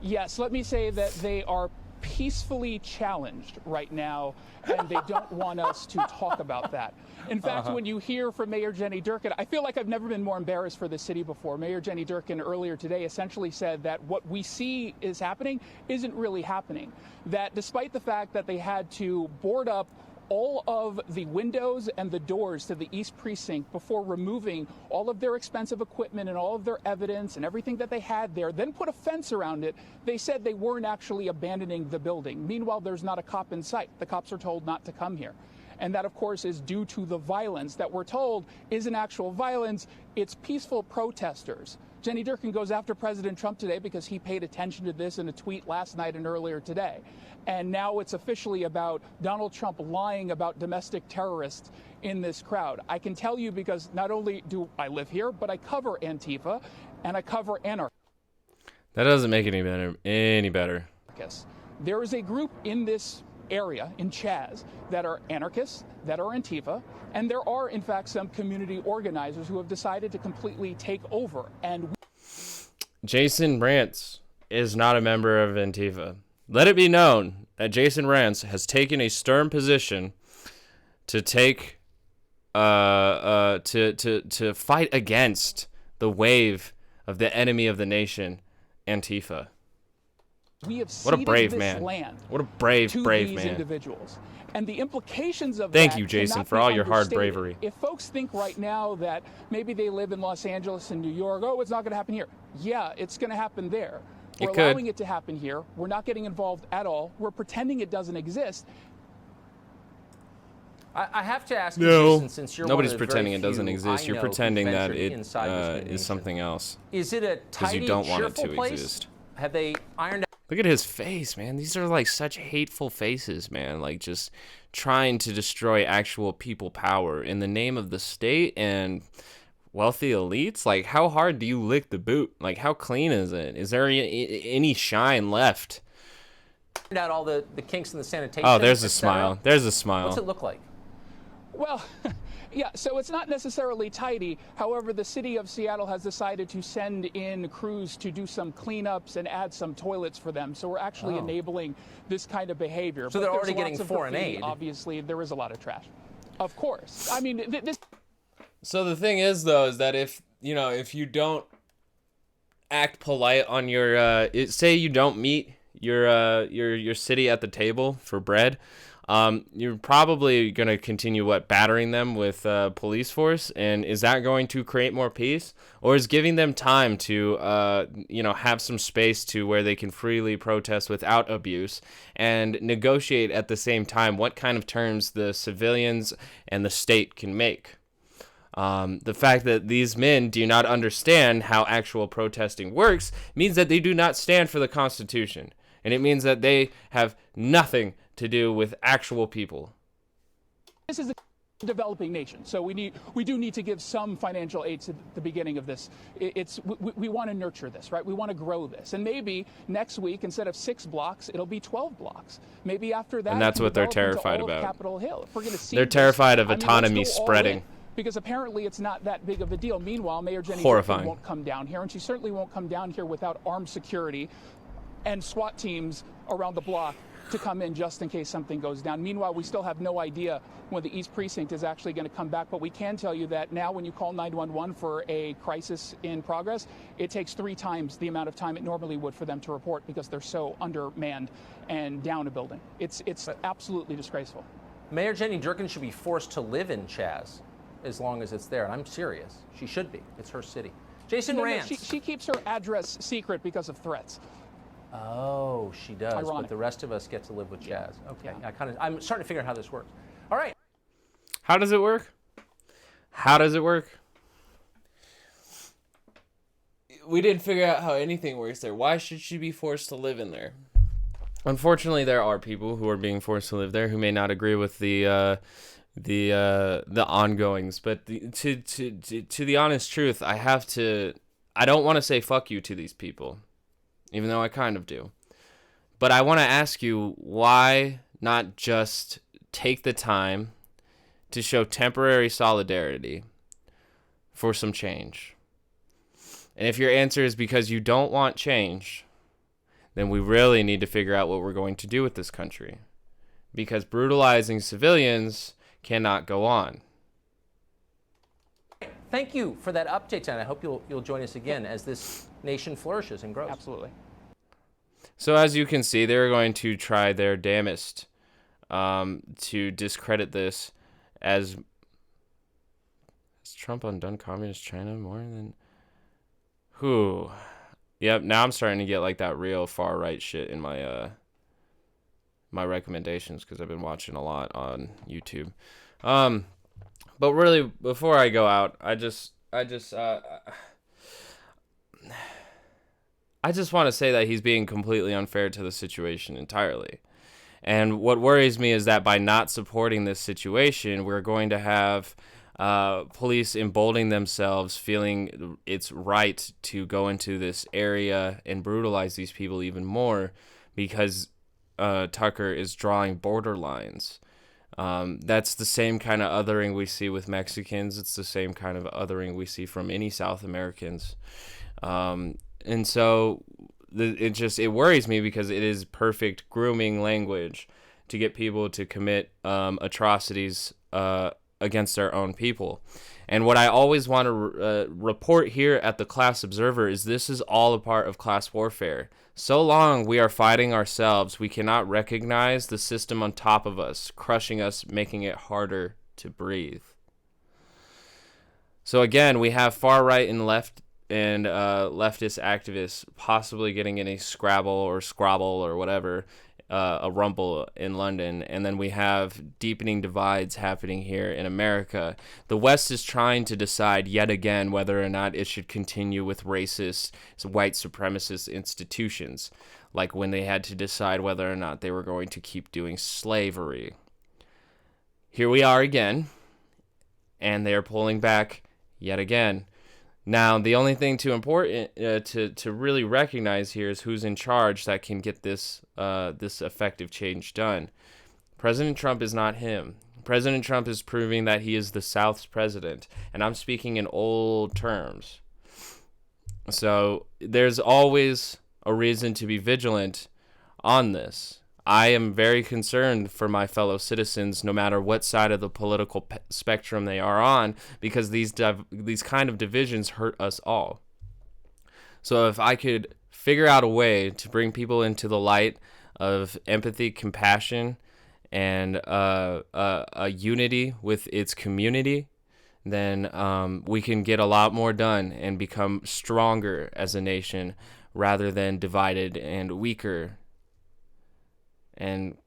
yes, let me say that they are peacefully challenged right now, and they don't want us to talk about that. In fact, when you hear from Mayor Jenny Durkan, I feel like I've never been more embarrassed for this city before. Mayor Jenny Durkan earlier today essentially said that what we see is happening isn't really happening. That despite the fact that they had to board up all of the windows and the doors to the East Precinct before removing all of their expensive equipment and all of their evidence and everything that they had there, then put a fence around it, they said they weren't actually abandoning the building. Meanwhile, there's not a cop in sight. The cops are told not to come here. And that, of course, is due to the violence that we're told isn't actual violence. It's peaceful protesters. Jenny Durkan goes after President Trump today because he paid attention to this in a tweet last night and earlier today. And now it's officially about Donald Trump lying about domestic terrorists in this crowd. I can tell you because not only do I live here, but I cover Antifa and I cover anarchists. That doesn't make it any better. There is a group in this area, in CHAZ, that are anarchists, that are Antifa, and there are, in fact, some community organizers who have decided to completely take over. And Jason Rantz is not a member of Antifa. Let it be known that Jason Rantz has taken a stern position to take to fight against the wave of the enemy of the nation, Antifa. we have What a ceded brave this man. land What a brave to brave these man. individuals. And the implications of Thank that you, Jason, cannot for be all your hard understated. bravery. If folks think right now that maybe they live in Los Angeles and New York, oh, it's not going to happen here. Yeah, it's going to happen there. We're It could. allowing it to happen here. We're not getting involved at all. We're pretending it doesn't exist. I have to ask you, No, Jason, since you're nobody's one of the pretending very it doesn't few exist. I You're know who pretending that ventured it inside this new is something else. Is it a Because tidy, you don't want it cheerful to place? exist. Have they ironed out? Look at his face, man. These are like such hateful faces, man. Like just trying to destroy actual people power in the name of the state and wealthy elites. Like, how hard do you lick the boot? Like, how clean is it? Is there any shine left? Out all the kinks in the sanitation. Oh, there's a et cetera? smile. There's a smile. What's it look like? Well, yeah, so it's not necessarily tidy. However, the city of Seattle has decided to send in crews to do some cleanups and add some toilets for them. So we're actually enabling this kind of behavior. So But they're there's already getting lots of foreign graffiti. aid. Obviously, there is a lot of trash. Of course. I mean, this. So the thing is, though, is that if you don't act polite on your, say you don't meet your city at the table for bread, you're probably going to continue battering them with police force. And is that going to create more peace, or is giving them time to have some space to where they can freely protest without abuse and negotiate at the same time what kind of terms the civilians and the state can make? The fact that these men do not understand how actual protesting works means that they do not stand for the Constitution. And it means that they have nothing to do with actual people. This is developing nation. So we do need to give some financial aid to the beginning of this. We want to nurture this, right? We want to grow this. And maybe next week, instead of 6 blocks, it'll be 12 blocks. Maybe after that, And that's what they're terrified all of about. Capitol Hill. If we're going to see They're terrified of let's autonomy go all spreading. in, because apparently it's not that big of a deal. Meanwhile, Mayor Jenny Horrifying. Durkin won't come down here, and she certainly won't come down here without armed security and SWAT teams around the block to come in just in case something goes down. Meanwhile, we still have no idea when the East Precinct is actually going to come back, but we can tell you that now when you call 911 for a crisis in progress, it takes 3 times the amount of time it normally would for them to report because they're so undermanned and down a building. It's absolutely disgraceful. Mayor Jenny Durkin should be forced to live in CHAZ as long as it's there, and I'm serious. She should be. It's her city. Jason Rance. She keeps her address secret because of threats. Oh, she does. Ironic. But the rest of us get to live with CHAZ. Okay, I'm starting to figure out how this works. All right. How does it work? How does it work? We didn't figure out how anything works there. Why should she be forced to live in there? Unfortunately, there are people who are being forced to live there who may not agree with the ongoings. But to the honest truth, I don't want to say fuck you to these people, even though I kind of do. But I want to ask you, why not just take the time to show temporary solidarity for some change? And if your answer is because you don't want change, then we really need to figure out what we're going to do with this country. Because brutalizing civilians cannot go on. Thank you for that update tonight. I hope you'll join us again as this nation flourishes and grows. Absolutely. So as you can see, they're going to try their damnedest to discredit this as... Has Trump undone communist China more than... Who? Yep, now I'm starting to get like that real far right shit in my my recommendations because I've been watching a lot on YouTube. But really, before I go out, I just want to say that he's being completely unfair to the situation entirely. And what worries me is that by not supporting this situation, we're going to have police emboldening themselves, feeling it's right to go into this area and brutalize these people even more because Tucker is drawing border lines. That's the same kind of othering we see with Mexicans. It's the same kind of othering we see from any South Americans. And so it worries me because it is perfect grooming language to get people to commit atrocities against their own people. And what I always want to report here at the Class Observer is this is all a part of class warfare. So long we are fighting ourselves, we cannot recognize the system on top of us, crushing us, making it harder to breathe. So again, we have far right and left and leftist activists possibly getting in a Scrabble or whatever, a rumble in London, and then we have deepening divides happening here in America. The West is trying to decide yet again whether or not it should continue with racist, white supremacist institutions, like when they had to decide whether or not they were going to keep doing slavery. Here we are again, and they are pulling back yet again. Now, the only thing too important to really recognize here is who's in charge that can get this effective change done. President Trump is not him. President Trump is proving that he is the South's president, and I'm speaking in old terms. So there's always a reason to be vigilant on this. I am very concerned for my fellow citizens, no matter what side of the political spectrum they are on, because these kind of divisions hurt us all. So if I could figure out a way to bring people into the light of empathy, compassion, and a unity with its community, then we can get a lot more done and become stronger as a nation rather than divided and weaker. And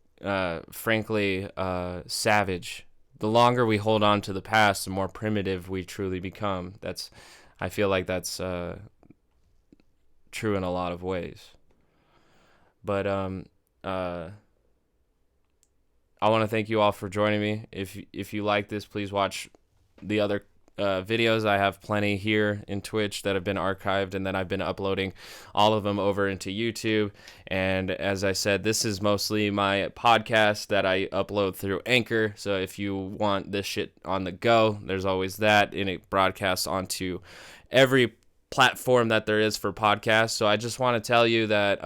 frankly, savage. The longer we hold on to the past, the more primitive we truly become. I feel like that's true in a lot of ways. But I want to thank you all for joining me. If you like this, please watch the other videos. I have plenty here in Twitch that have been archived, and then I've been uploading all of them over into YouTube. And as I said, this is mostly my podcast that I upload through Anchor. So if you want this shit on the go, there's always that, and it broadcasts onto every platform that there is for podcasts. So I just want to tell you that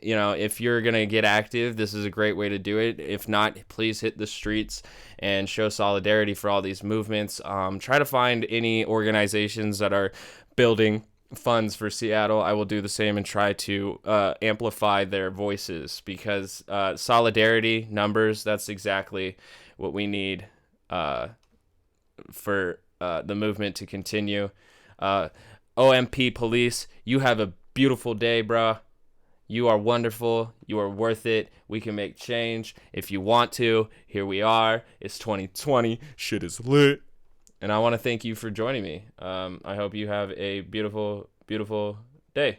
if you're gonna get active, this is a great way to do it. If not, please hit the streets and show solidarity for all these movements. Try to find any organizations that are building funds for Seattle. I will do the same and try to amplify their voices, because solidarity, numbers, that's exactly what we need for the movement to continue. OMP Police, you have a beautiful day, bruh. You are wonderful. You are worth it. We can make change if you want to. Here we are. It's 2020. Shit is lit. And I want to thank you for joining me. I hope you have a beautiful, beautiful day.